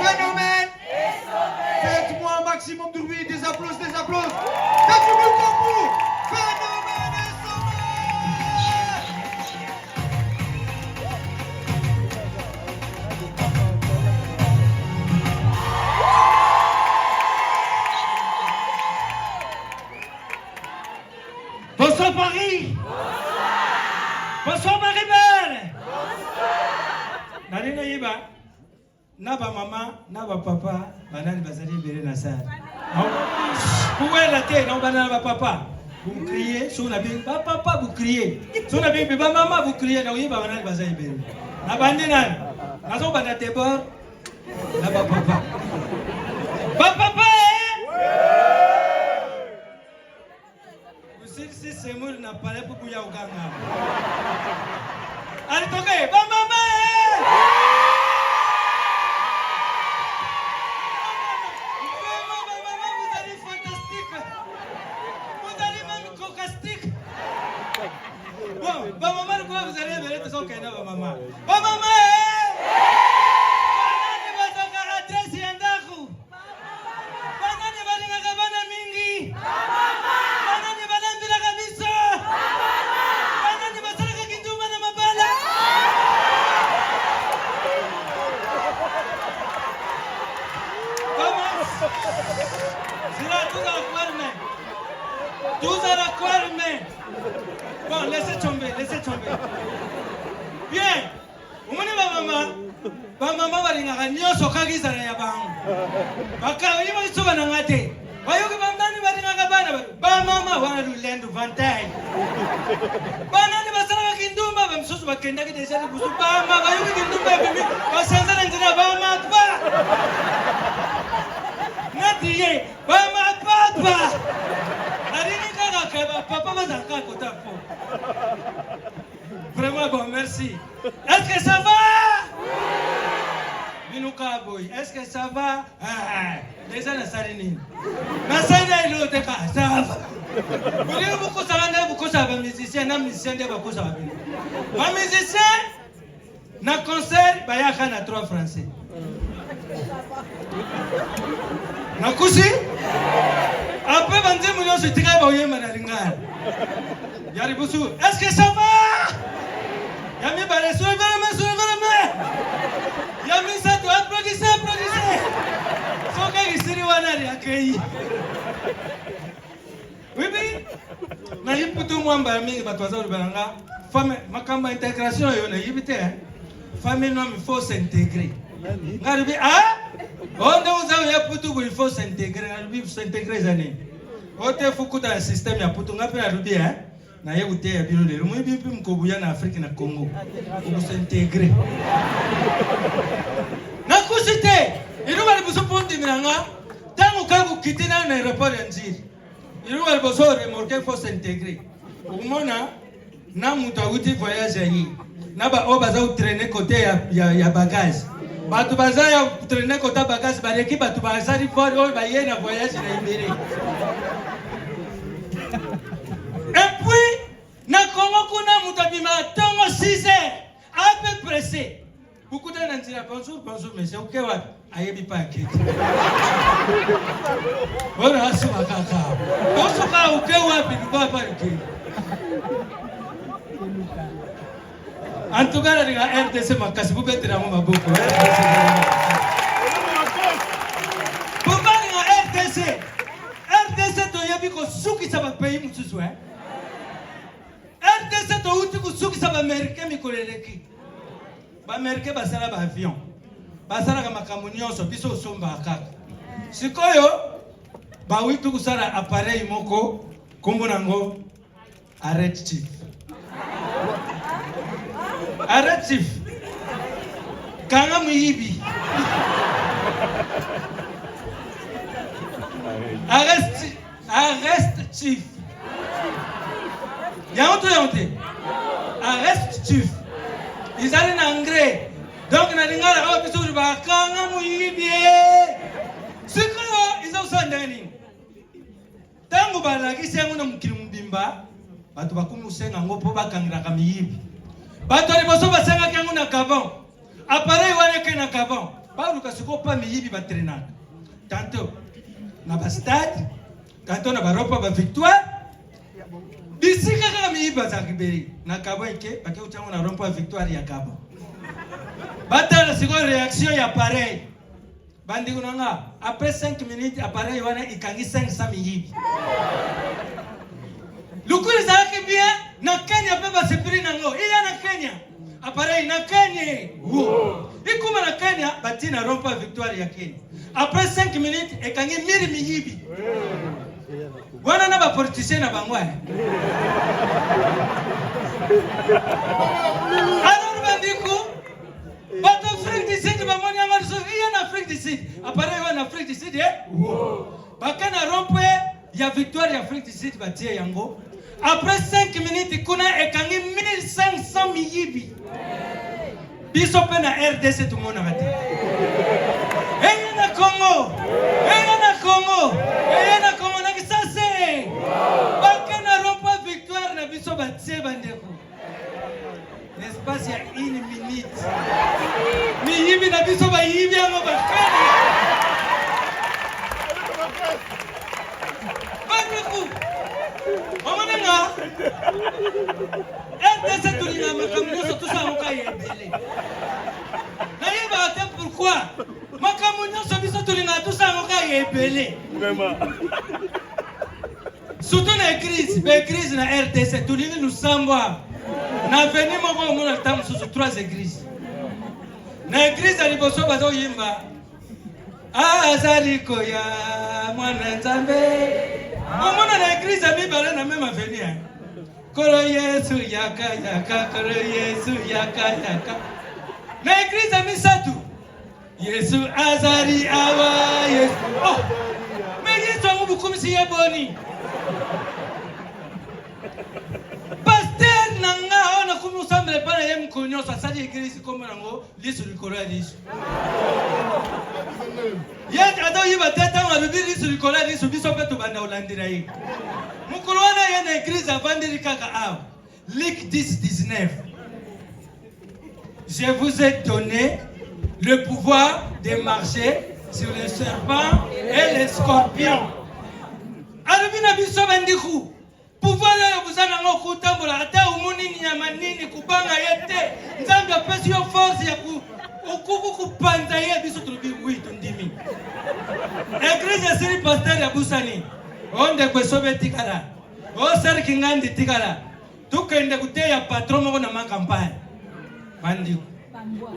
Phénomène. Faites-moi un maximum de bruit, des applaudissements, des applaudissements. Faites du bruit pour vous. Phénomène et Bonsoir Paris. Bonsoir Marie-Belle. Nani na yiba na ba mama na ba papa banani bazali bere na sala. Pouwela te na banana ba papa. Vous criez sur la bien ba papa vous criez. Sur la bien ba maman vous criez na yiba banani bazali bere. Na bandi nani. Na zo bana te bor na ba papa. Ba papa si Semur n'a pas l'air pour bouillir au Ghana. Allez, toquez, bon maman! Maman, vous allez fantastique. Vous allez même cocastique. Bon, maman, quoi vous allez venir de son cadeau, maman? Bon maman! Tous à la mais bon, laissez tomber. Bien, vous voyez ma maman va dire que nous sommes tous à la banque. Parce que nous sommes à la banque. Voyez que maman va dire que maman va nous lendre 20 ans. Banani va savoir qu'il doit même chose va kenda que déjà vous pas maman va qu'il doit même va sentir l'intérêt va pas. Natiye va pas. Papa va dans le côté. Vraiment bon, merci. Est-ce que ça va? Binouka boy, est-ce que ça va? Déjà la saline. Ma saline est l'autre cas, ça va. Vous voulez beaucoup ça va, beaucoup ça va, musicien, n'a musicien de beaucoup ça va. Ma musicien, na concert, bah y'a qu'un à 3 français. Na kusi? Après 20 millions, je dirais que vous est-ce que ça va? Yami Balé, soulevez la main. Yami Sato, applaudissez. Son gars, il s'est accueilli. Oui. Na yiputu mwamba mingi batwaza ulibalanga. Femme, makamba intégration yo na yibite. Famille non, il faut s'intégrer. Ngaribi on il faut s'intégrer. Il faut s'intégrer zane. Ote fuku dans le système ya putu ngapi na rubi na ye ute ya biro lero mwe bipi mkobuya na Afrika na Congo pour s'intégrer. Na kusite iru bali buso pondi miranga tangu kabu kitina na aéroport ya Njiri. Iru bali buso remorquer faut s'intégrer. Umona na mutu awuti voyage yi. Na ba obaza utraîner côté ya bagage. Batu baza ya traîner côté bagage ba l'équipe batu baza di fort o ba ye na voyage na ibere. Et puis na Congo kuna mutabima tongo 6 heures à peu pressé. Beaucoup de gens disent bonjour monsieur OK wa ayebi pa kiti. Ora asuma kaka. Bosoka OK wa bi ba pa kiti. En tout cas, la RDC m'a cassé pour mettre dans ma boucle. Pourquoi la RDC? RDC, tu as vu que ce qui ça va payer, monsieur Soué. RDC, tu as vu que ce qui ça va américain, mes collègues. Américain, ça va avion. Ça va ma camunion, ça biso somba kaka. Si quoi yo? Bah oui, tout ça appareil moko, comme on arrête chief. Arrête chief. Kanga muyibi. Arrête chief. Yante. Arrête chief. Ils allaient en engrais. Donc na lingala kwa bisuri ba kanga muyibi. Sikolo ils ont sandani. Tangu balaki sengu na mukili mbimba. Batu bakumusenga ngopo bakangira kamiyibi. Batu aliboso basenga kengu na Gabon. Appareil wane ke na Gabon. Ba luka siko pa miyibi ba trenade. Tantôt na ba stade, tantôt na ba ropa ba victoire. Bisika kaka miyibi ba zakiberi. Na Gabon ke bake uchangu na ropa victoire ya Gabon. Bata la siko réaction ya pareil. Bandi kunanga après 5 minutes appareil wane ikangi 500 miyibi. Lukuli zake bien na Kenya beba sepiri nango. Iya na Kenya. Appareil na Kenya. Ikuma na Kenya batina rompa victoire ya Kenya. Après 5 minutes ekangi 1000 miyibi. Wana na ba politicien na bangwa. Alors bandiku bato Afrique du Sud ba moni ngalo so iya na Afrique du Sud. Appareil wana Afrique du Sud bakana rompa ya victoire ya Afrique du Sud batie yango. Après 5 minutes, kuna ekangi 1500 miyibi. Biso pe na RDC tout le monde a raté. Eya na Congo. Na kisase. Bakana rompa victoire na biso batie bandeko. L'espace ya 1 minute. Miyibi na biso ba yibi yango bakana. Bandeko. Omonenga RDC tulinga makamunyoso tusangoka yebele nayeba ate pourquoi makamunyoso biso tulinga tusangoka yebele surtout na église na RDC tulingi lusambwa na veni moko omona ta mosusu 3 églises na église ya liboso bazoyimba azali koya mwana nzambe. Omona na église a mibale na même avenir. Kolo Yesu yaka, kolo Yesu yaka. Na église a misatu. Yesu azari awa Yesu. Oh! Mais Yesu a beaucoup si yaboni. Pasteur nanga ona kumu semble pas yem konyo sa sali église comme nango lisu likolo ya lisu. Yet ado yiba tata wa bibiri lisu likolo ya lisu biso petu banda olandira yi. Mukolo wana yana église avandiri kaka av. Luc 10:19. Je vous ai donné le pouvoir de marcher sur les serpents et les scorpions. Alubina biso bandiku. Pouvoir ya buzana ngo kutambola ata umuni nyama nini kubanga yete. Nzambe apesi yo force ya okuku kupanza ye biso tulubi witu ndimi. Église siri pasteur ya busani. Onde kwesobe tikala. O ser kingandi tikala. Tukende kuteya patron moko na makampani. Bandiku.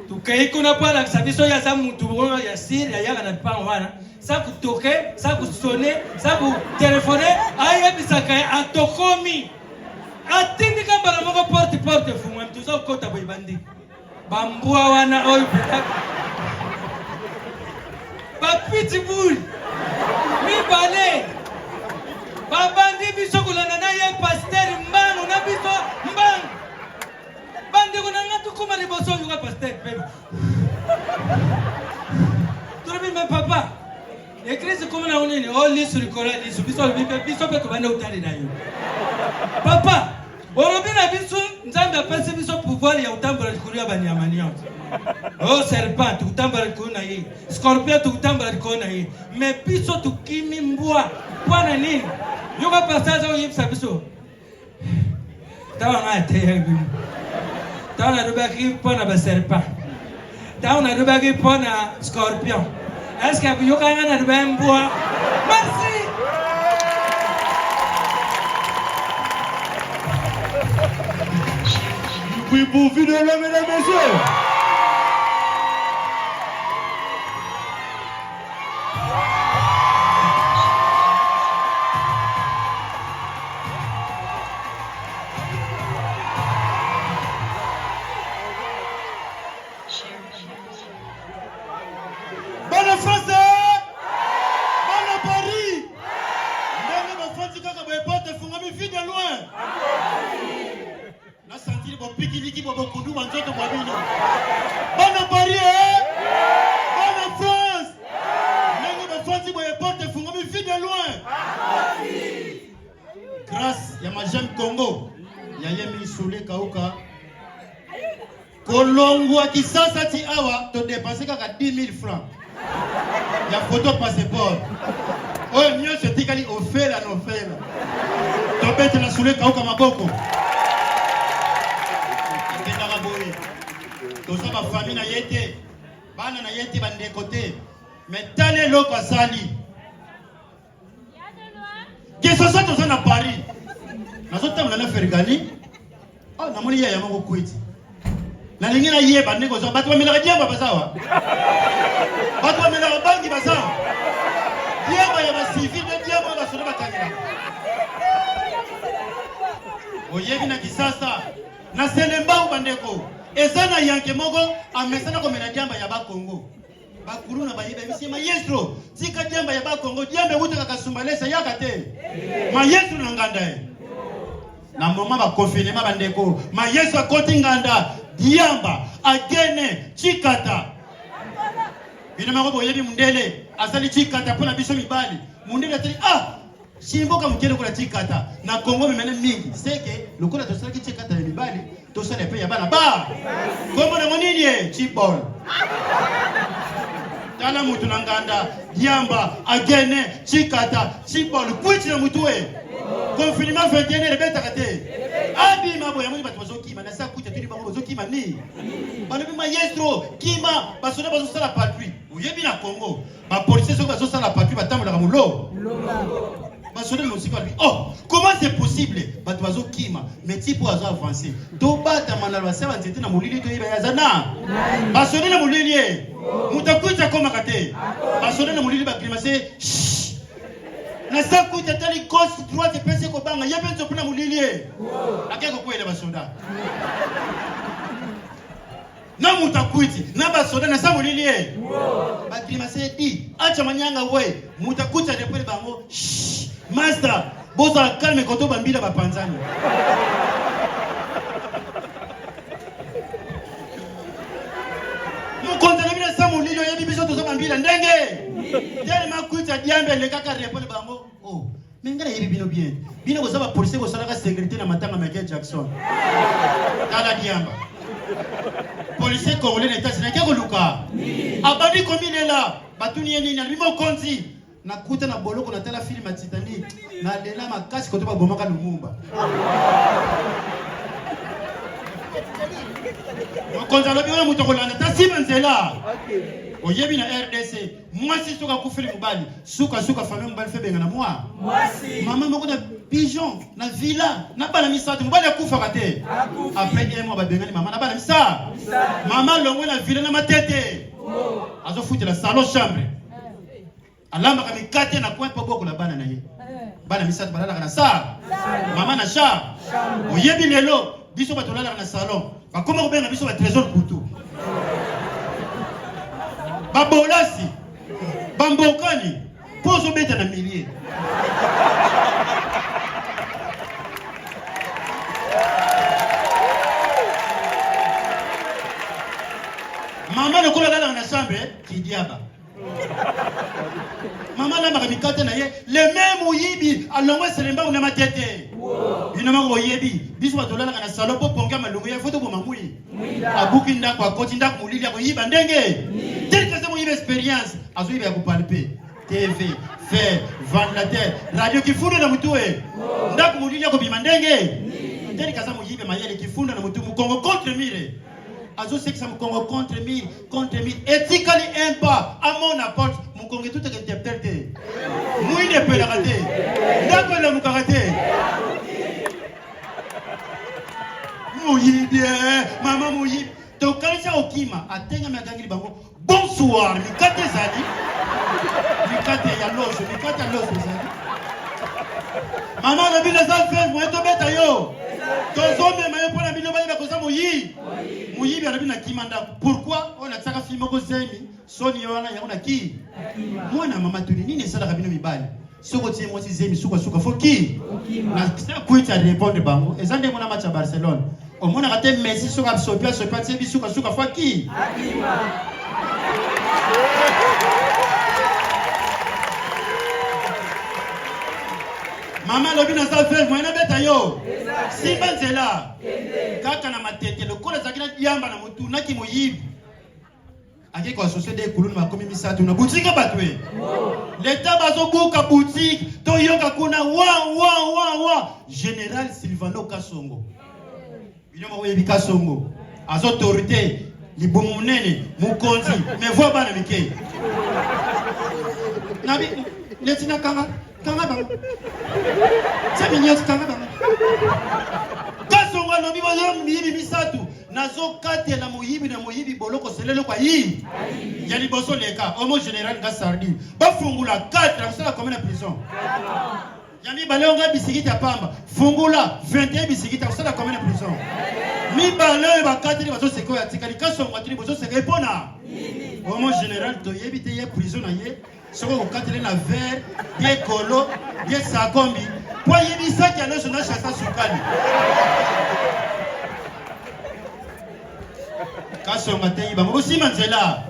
Tukaikuna pala sabiso ya za mutu ya siri ya na pango wana. Ça vous toquer, ça vous sonner, ça vous téléphoner, aïe bisaka atokomi. Atindi kambala moko porte fumwa mtuza ukota boibandi. Bambua wana oil pita. Bapiti bul. Mi bale. Babandi biso kulana na ye pasteur mbanu na biso mbang. Bandi kunanga tukuma liboso yuka pasteur bebe. Turabi me papa. L'église comme on est, oh lisu likora lisu biso biso pe kubanda utali na yo. Papa, orobina biso nzambe apesi biso pouvoir ya utambola likuru ya banyamani. Oh serpent tutambola likuru na ye. Scorpion tutambola likuru na ye. Mais biso tukimi mbwa. Bwana nini? Yuka passage au yipsa biso. Tawa ngate yebi. Tawa na dobaki pona ba serpent. Tawa na dobaki pona scorpion. Est-ce que vous avez un bois? Merci! Oui, pour finir, mesdames et messieurs! liki bobo kudu banzoto bwabino. Bonne Paris, bonne France. Nengo de France boye porte fungami vie de loin. Grâce ya ma jeune Congo, ya yemi soule kauka. Kolongwa kisasa ti awa to dépenser kaka 10 000 francs. Ya photo passeport. Oh nyo se tikali ofela no fela. To bete la soule kauka maboko. Ndaka boye. To sa ba famille na yete. Bana na yete bande côté. Mais tale loko sali. Qu'est-ce que ça to na Paris? Na so tamla na Fergani. Oh na moni ya moko kwiti. Na lingina yeba ndeko zo batu bamela diamba basawa. Batu bamela bangi basawa. Diamba ya basifi de diamba ba soda batanga. Oyebi na kisasa na selemba bandeko. Ezana yanke moko amesana ko mena diamba ya ba Congo. Ba kuruna ba yeba bisi maestro. Tika diamba ya ba Congo diamba utaka kasumbalesa yakate. Maestro na nganda. Na mama ba confinement bandeko. Maestro akoti nganda. Diamba, agene, chikata. Bina marobo yebi mundele, asali chikata pona biso mibali. Mundele atali shimboka mukele kula chikata. Na Congo memene mingi. Seke, lokola tosala ki chikata ya mibali, tosala pe ya bana ba. Kombo na monini chibol. Tala mutu na nganda, diamba, agene, chikata, chibol, kuichi na mutuwe. Confinement 21 rebeta kate. Abi mabo ya moni batu kima na sa kuita tuli bango kima ni. Balobi maestro kima basona bazo sala patrouille. Oyebi na Congo, ba policiers so bazo sala patrouille batambola mulo. Basona no sika lui. Oh, comment c'est possible? Batu bazo kima, mais tipo azo avancer. To bata manalo basaba nzete na mulili to yiba yazana. Basona na mulili. Mutakuita koma kate. Basona na mulili ba climacer. Na sa kuita tali gauche droite pese ko banga yebe nzo puna mulilie akeko kwele basoda na mutakuiti na basoda na sa mulilie bakima se di acha manyanga we mutakuita de pele bango master boza calme koto bambila bapanzani mukonza na bila sa mulilio yebi biso to bambila ndenge tellement kuita diambe le kaka repole bango oh mengana yebi bino bien bino ko saba police ko sala ka sécurité na matanga Michael Jackson tala diamba police congolais na état sénégalais ko luka abadi komine la batuni nini na bimo konzi na kuta na boloko na tala film ya Titanic na lela makasi ko to ba bomaka Lumumba konza lobi ona muto ko landa tasima nzela oyebi na RDC mwasi soka kufeli mubali suka famille mubali febenga na moi mwasi mama moko na pigeon na villa na bana misatu mubali akufa kate après un mois ba bengani mama na bana misa mama longo na villa na matete azo futi la salon chambre alamba kama kate na kwa poko la bana na ye bana misatu balala na sa mama na sha oyebi lelo biso batolala na salon bakoma kubenga biso ba trésor kutu babolasi bambokani pozo beta na millier mama lokola lala na chambre kidiaba mama la makabikate na ye le même oyibi alongwe selemba una matete bino mako oyebi biso batolala na salon po ponga malungu ya foto boma mui abuki ndako akoti ndako mulili yako yiba ndenge tel que c'est mon expérience azo yiba kupalpe TV fer ventilateur radio kifundo na mutue ndako mulili yako bima ndenge tel que ça mo yiba mayele kifundo na mutu Congo contre mire azo sekisa Congo contre mire ethically impa à mon apporte mon Congo tout est interprété mouille ne peut la rater ndako la mukarate Mouyibie, maman Mouyib. Donc quand il y a Okima, atteigne ma gangue bango. Bonsoir, Mikate Zali. Mikate Yalos, Mikate Yalos Zali. Maman, la ville des enfants, moi tomber tayo. Ton homme m'a pour la ville de Kosa Mouyib. Mouyib a la Kimanda. Pourquoi on a ça film ko Zemi, Sony wana ya on a qui? Moi na maman tuni ni sala kabino mibali. Soko tie moi si Zemi suka foki. Na ça kuita répondre bango. Ezande mona match à Barcelone. Au moins, on a raté Messi sur Absopia, sur Patsé, sur Faki. Maman, le bin a fait, moi, il a fait yo. Si ben là, quand on a ma tête, le corps de Zakina Yamba na motu, na ki moyib. Ake kwa société kulunu makomi misatu na boutique batwe. L'état bazo buka boutique, to yoka kuna wa. Général Silvano Kasongo. Biloma webi Kasongo. Az autorité, libomu munene, mukonzi, me voix bana mike. Nabi, letina kanga baba. C'est mignon kanga baba. Kasongo no bibo mibi misatu. Nazo kate na moyibi boloko selelo kwa yi. Ya liboso leka, homo général Gassardi. Ba fungula 4 akosala combien de prison? Yami balonga bisikiti ya pamba. Fungula 21 bisikiti akosala combien de prison? Mi balonga ba 4 bazo seko ya tikali Kasongo atini bozo seko epona. Homo général to yebite ye prison na ye. Soko ko katele na verre, bien kolo, bien sakombi. Po yebisa ki alo na chassa sukali. Kasongo te bango aussi manzela.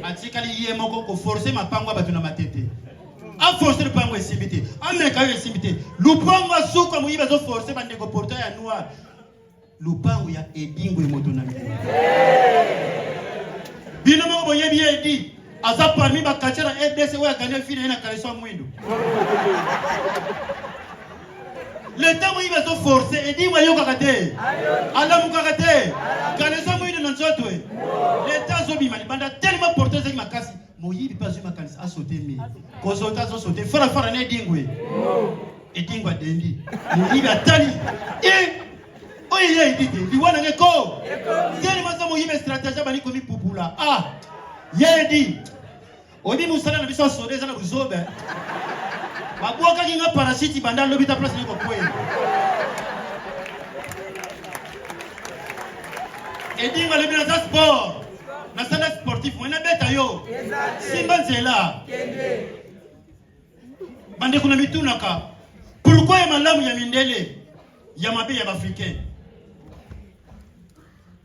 Atikali ye moko ko forcer mapango batu na matete. A forcer le pango esimité. A meka esimité. Lupango asuka muyiba zo forcer bande ko portail ya noir. Lupango ya edingo emoto na mimi. Bino mo boye bi edi. Aza parmi ba kachara EDC wa gagner fini na kaleso mwindo. Le temps où il va se forcer et dit wayo kakate. Ala mukakate. Kaleso mwindo na nzotwe. Le temps zo bima banda tellement porter ça makasi. Moyibi pas zo makasi a sauté mi. Kozota zo sauté fara na dingwe. Et dingwa dendi. Moyibi atali. Oye idite. Liwana ngeko. Teli maza moyibi stratégie bani komi pupula. Ah. Yedi. Odi musala na biso sodeza na buzobe. Maboka kinga parasiti banda lobita place ni ko kweli. Edi ngale bina za sport. Na sala sportif mo na beta yo. Simba nzela. Bande kuna mitunaka. Pourquoi ya malamu ya mindele ya mabe ya africain?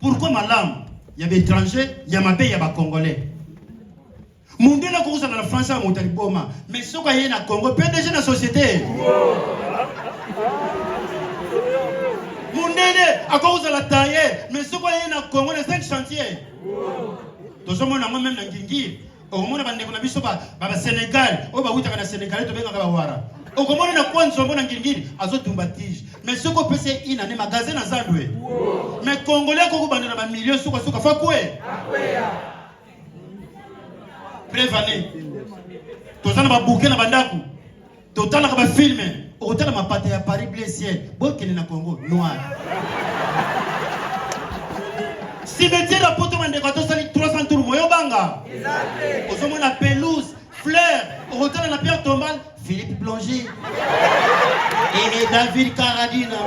Pourquoi malamu ya étranger ya mabe ya ba congolais? Mundele ko na France a motali boma, mais soko yé na Congo PDG na société. Mundele akoza la taille, mais soko yé na Congo na 5 chantiers. Tozomona moi même na ngingi, okomona bande kuna biso ba Sénégal, o ba wutaka na Sénégal to benga ba wara. Okomona na kwanza mbona ngingiri azotumba tige, mais soko pese ina ne magasin na Zandwe. Mais Congolais ko bande na ba millions soko fa kwe. Prévané. Tozana ba bouquet na bandaku. Totala ka ba film. Otala mapate ya Paris bleu ciel. Bokene na Congo noir. Cimetière la poto mande ko to sali 300 tours moyo banga. Exact. Ozomo na pelouse, fleurs, otala na pierre tombale, Philippe Blanger. Et David Caradina.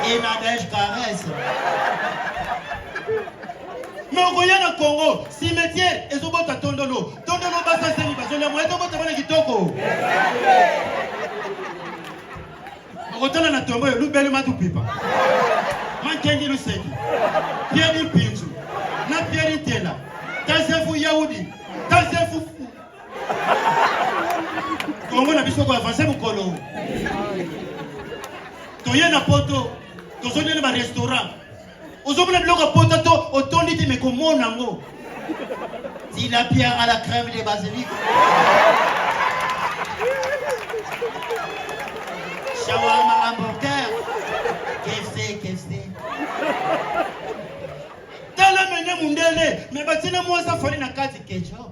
Et Nadège Caresse. Mais on voyait dans Congo, cimetière, et on bota tondolo. Tondolo basa seni bazola mo eto bota bana kitoko. On retourne na tombo lu belu matu pipa. Mankengi lu seki. Pierre Pinchu. Na Pierre Tela. Tasefu Yaoudi. Tasefu. Congo na biso ko avancer mukolo. Toye na poto. Tozone na ba restaurant. Aujourd'hui, le potato, autant dit, mais comme mon amour. Si la pierre à la crème de basilic. Shawarma hamburger. KFC. Dans la menu mundele, mais batina moi ça fallait na kati ketchup.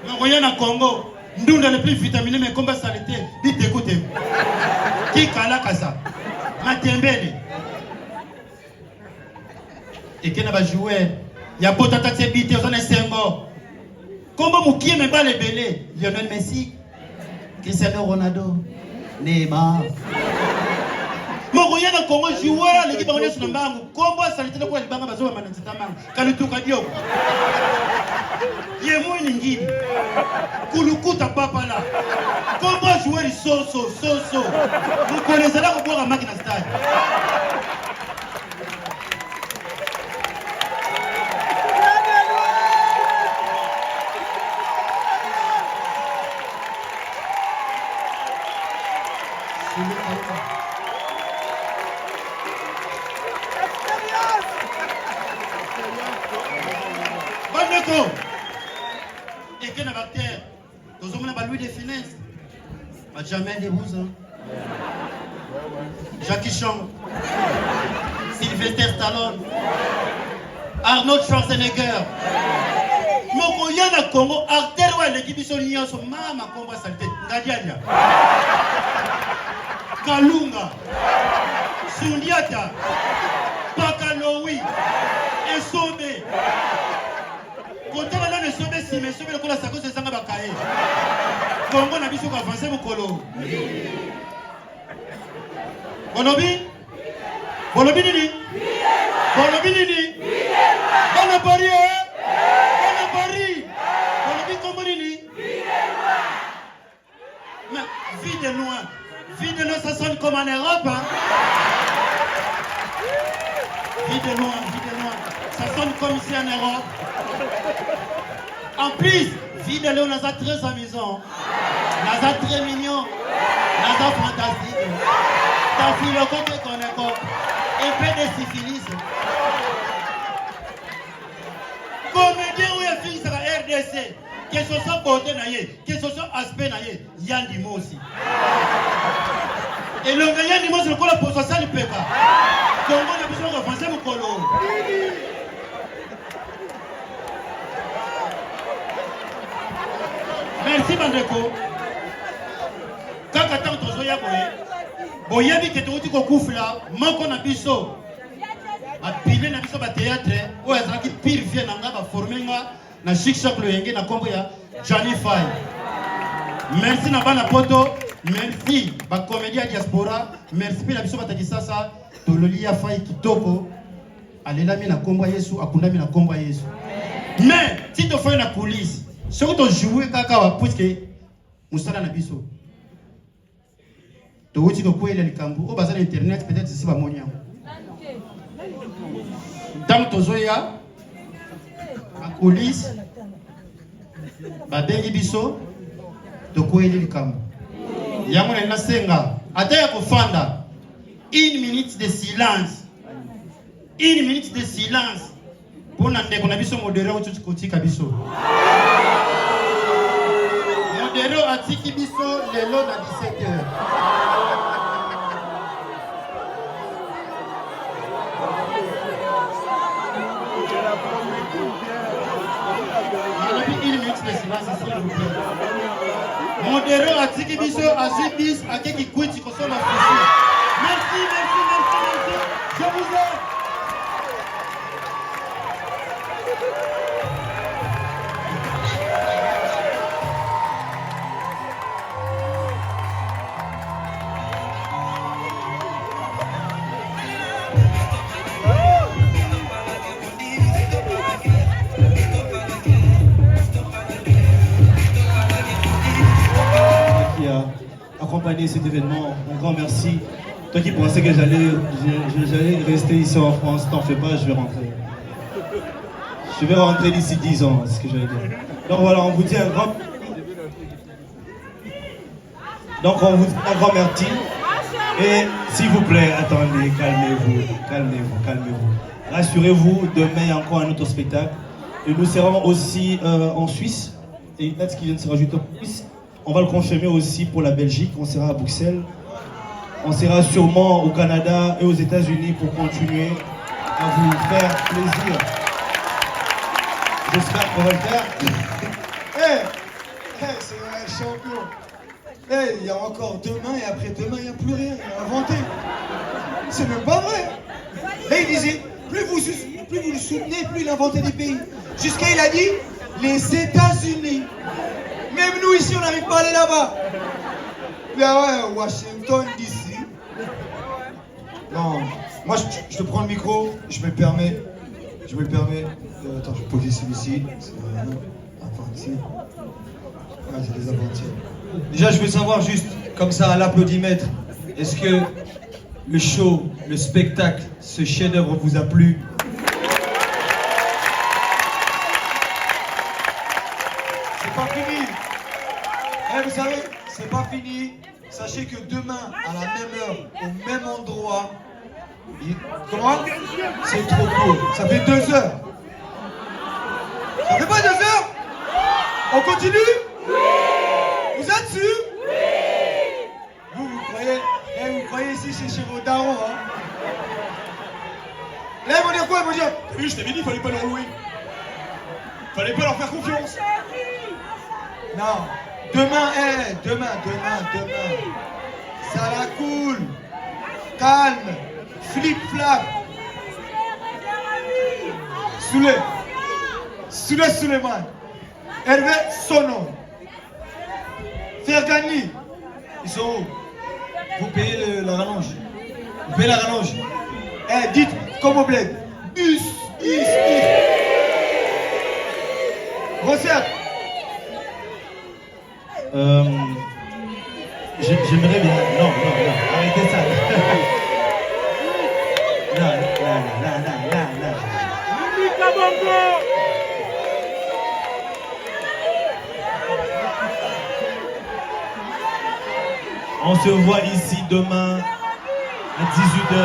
Non, voyez na Congo. Ndunda le plus vitaminé mais combat saleté dit écoutez qui kala kaza matembele et qui n'a pas joué ya potata tebité on est sengo combat mukie me ba le belé Lionel Messi Cristiano Ronaldo Neymar Moko yana Congo joueur l'équipe on est sur le banc combat saleté le quoi le banc bazo mananzita mango kalutuka dio Yemo Ningini. Kulukuta papa là. Comment jouer le soso? Vous connaissez là pour boire à Magna Stade. Bandeko. Et que n'a pas terre. Nous avons Louis de Finesse. Jamais des Bouzins. Jackie Chan. Sylvester Stallone. Arnold Schwarzenegger. Moko yana Congo, artère wa l'équipe solignant son mama combat saleté. Ngadiania. Kalunga. Sundiata. Pakalowi. Esombe. Quand on a le sommet, si mais sommet le cola sako c'est sanga bakaye. Congo na biso ko avancer mokolo. Bonobi? Bonobi nini? Bonobi nini? Bono Paris hein? Bono Paris. Bonobi Congo nini? Mais vie de loin, ça sonne comme en Europe hein? Vie de loin, ça sonne comme ici en Europe. En plus, vie de loin, on a très amusant. On a très mignon. On a fantastique. T'as vu le côté qu'on est comme. Et peu de syphilis. Comédien où il y a fille sur la RDC. Que ce soit côté naïe, que ce soit aspect naïe, Yandimo aussi. Et le Yandimo, c'est le coup la pour ça, le PK. Congo n'a besoin de repenser mon colo. Merci Bandeko. Kaka tant tozoya boye. Boyebi ke toti ko kufla, moko na biso. A pile na biso ba théâtre, o ezaki pire vie na nga ba former nga na chic choc le yenge na kombo ya Johnny Fay. Merci na bana poto, merci ba comédie diaspora, merci pe na biso bataki sasa tololi ya Fay kitoko. Alela mi na kombo Yesu, akunda mi na kombo Yesu. Mais si to fay na coulisse ce que tu joues kaka puisque musala na biso to wuti ko kwela likambu o bazana internet peut-être si ba monia tant to zoya a coulisse ba dengi biso to kwela likambu yango na senga ataya ko fanda 1 minute de silence pour na ndeko na biso modéré o tuti kotika biso modéré atiki biso lelo na 17h modéré atiki biso azibis akeki kwiti kosoma fusi. Merci. Je vous aime. Accompagner cet événement, un grand merci. Toi qui pensais que j'allais rester ici en France, t'en fais pas, je vais rentrer. Je vais rentrer d'ici 10 ans, c'est ce que j'allais dire. Donc voilà, on vous dit un grand... merci. Et s'il vous plaît, attendez, calmez-vous. Rassurez-vous, demain il y a encore un autre spectacle. Et nous serons aussi en Suisse. Et une date qui vient de se rajouter en Suisse. On va le confirmer aussi pour la Belgique, on sera à Bruxelles. On sera sûrement au Canada et aux États-Unis pour continuer à vous faire plaisir. J'espère qu'on va le faire. C'est un champion. Il y a encore demain et après-demain, il n'y a plus rien. Il a inventé. C'est même pas vrai. Et il disait, plus vous le soutenez, plus il inventait des pays. Jusqu'à il a dit, les États-Unis. Même nous ici, on n'arrive pas à aller là-bas. Là, ouais, Washington, DC. Non, moi je te prends le micro, je me permets. je me permets. Attends, je vais poser celui-ci. Enfin, ici. Ah, c'est des aventures. Déjà, je veux savoir juste, comme ça, à l'applaudimètre, est-ce que le show, le spectacle, ce chef-d'œuvre vous a plu? C'est pas fini. Vous savez, c'est pas fini. Sachez que demain, à la même heure, au même endroit, comment? C'est trop court. Ça fait 2 heures. Ça fait pas 2 heures? On continue? Vous êtes sûr? Vous croyez ici c'est chez vos darons, hein? Là, ils vont dire quoi? Ils vont dire, t'as vu, je t'avais dit, il fallait pas leur louer. Fallait pas leur faire confiance. Non. Demain, demain. Ça la coule. Calme. Flip-flap. Souley Suleiman. Hervé Sono. Fergani. Ils sont où? Vous payez la rallonge. Vous payez la rallonge. Dites comme au bled. Bus. Recette. J'aimerais bien. Non, arrêtez ça. Non. On se voit ici demain à 18h.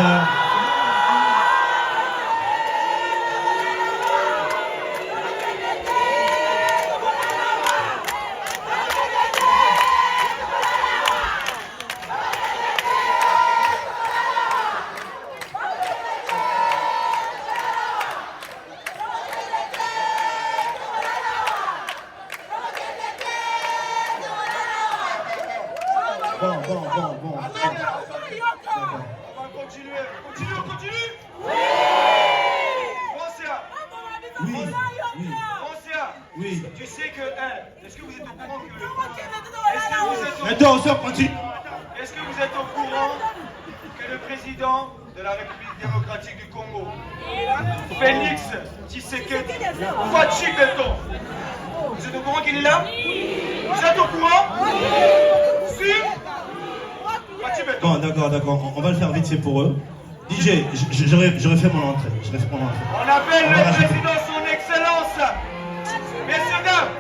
Bon. On va continuer. Continue. Oui. Tu sais que, est-ce que vous êtes au courant que Attends, on continue. Est-ce que vous êtes au courant que le président de la République démocratique du Congo, Félix Tshisekedi Fachi Beton, vous êtes au courant qu'il est là? Vous êtes au courant? Sûr? Bon, d'accord. On va le faire vite, c'est pour eux. DJ, j'aurais fait mon entrée. On appelle le président son excellence. Messieurs, dames,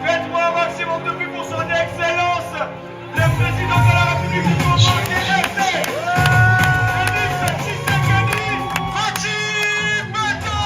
faites-moi un maximum de bruit pour son excellence, le président de la République du Congo, Félix Tshisekedi Fachi Beton.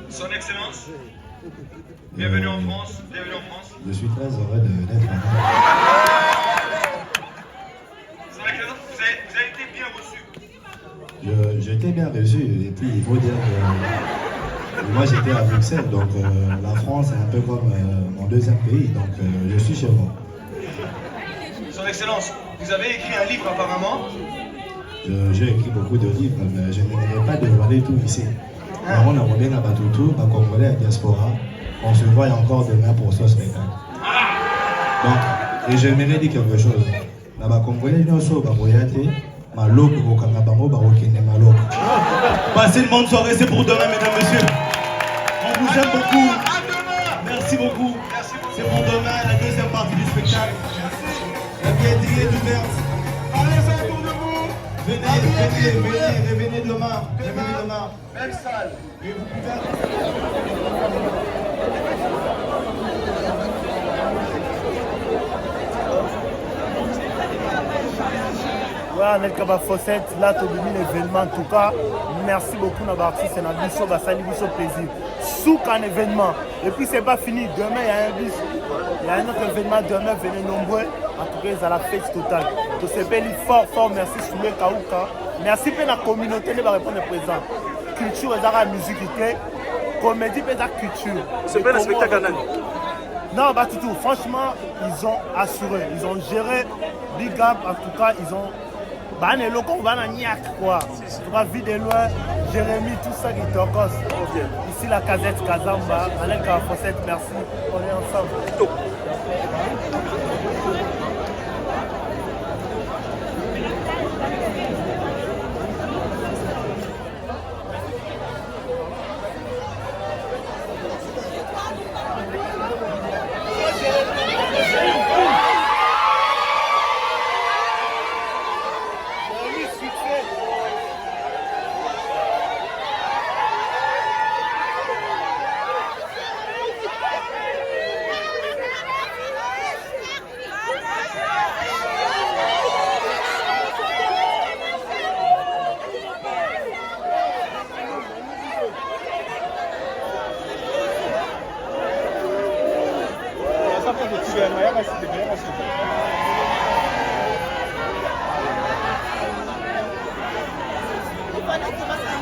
Son Excellence, bienvenue en France, Je suis très heureux d'être là. Son Excellence, vous avez été bien reçu. J'ai été bien reçu et puis il faut dire que moi j'étais à Bruxelles, donc la France est un peu comme mon deuxième pays, donc je suis chez moi. Son Excellence, vous avez écrit un livre apparemment. J'ai écrit beaucoup de livres, mais je n'aimerais pas dévoiler tout ici. On a revenu à Batutu, ma Congolais à diaspora. On se voit encore demain pour ce spectacle. Donc, et j'aimerais dire quelque chose. La Congolais, nous sommes ma loque au Kanabango, Barokine, ma loque. Passez une bonne soirée, c'est pour demain, mesdames, messieurs. On vous aime beaucoup. Merci beaucoup. C'est pour demain, la deuxième partie du spectacle. La billetterie est ouverte. Allez, autour de vous. Revenez demain. Même salle. Et vous pouvez... Voilà, Nelkaba Fossette, là, tu as l'événement en tout cas. Merci beaucoup, Nabarti, c'est notre biso, Bassali, biso plaisir. Souk un événement. Et puis, c'est pas fini. Demain, il y a un bus. Il y a un autre événement. Demain, venez nombreux. En tout cas, ils ont la fête totale. Tout ce pays fort, merci, Soulé Kaouka. Merci pour la communauté, les répondre présent. Culture, et la musique, comédie, et la culture. C'est pas un spectacle en non, bah tout. Franchement, ils ont assuré. Ils ont géré. Big up, en tout cas, ils ont Ban et loco, ban à Niak, quoi. Tu vas vite de loin, Jérémy, tout ça qui t'occasse. Ici, la casette Kazamba, Alain Fossette, merci. On est ensemble. Voilà,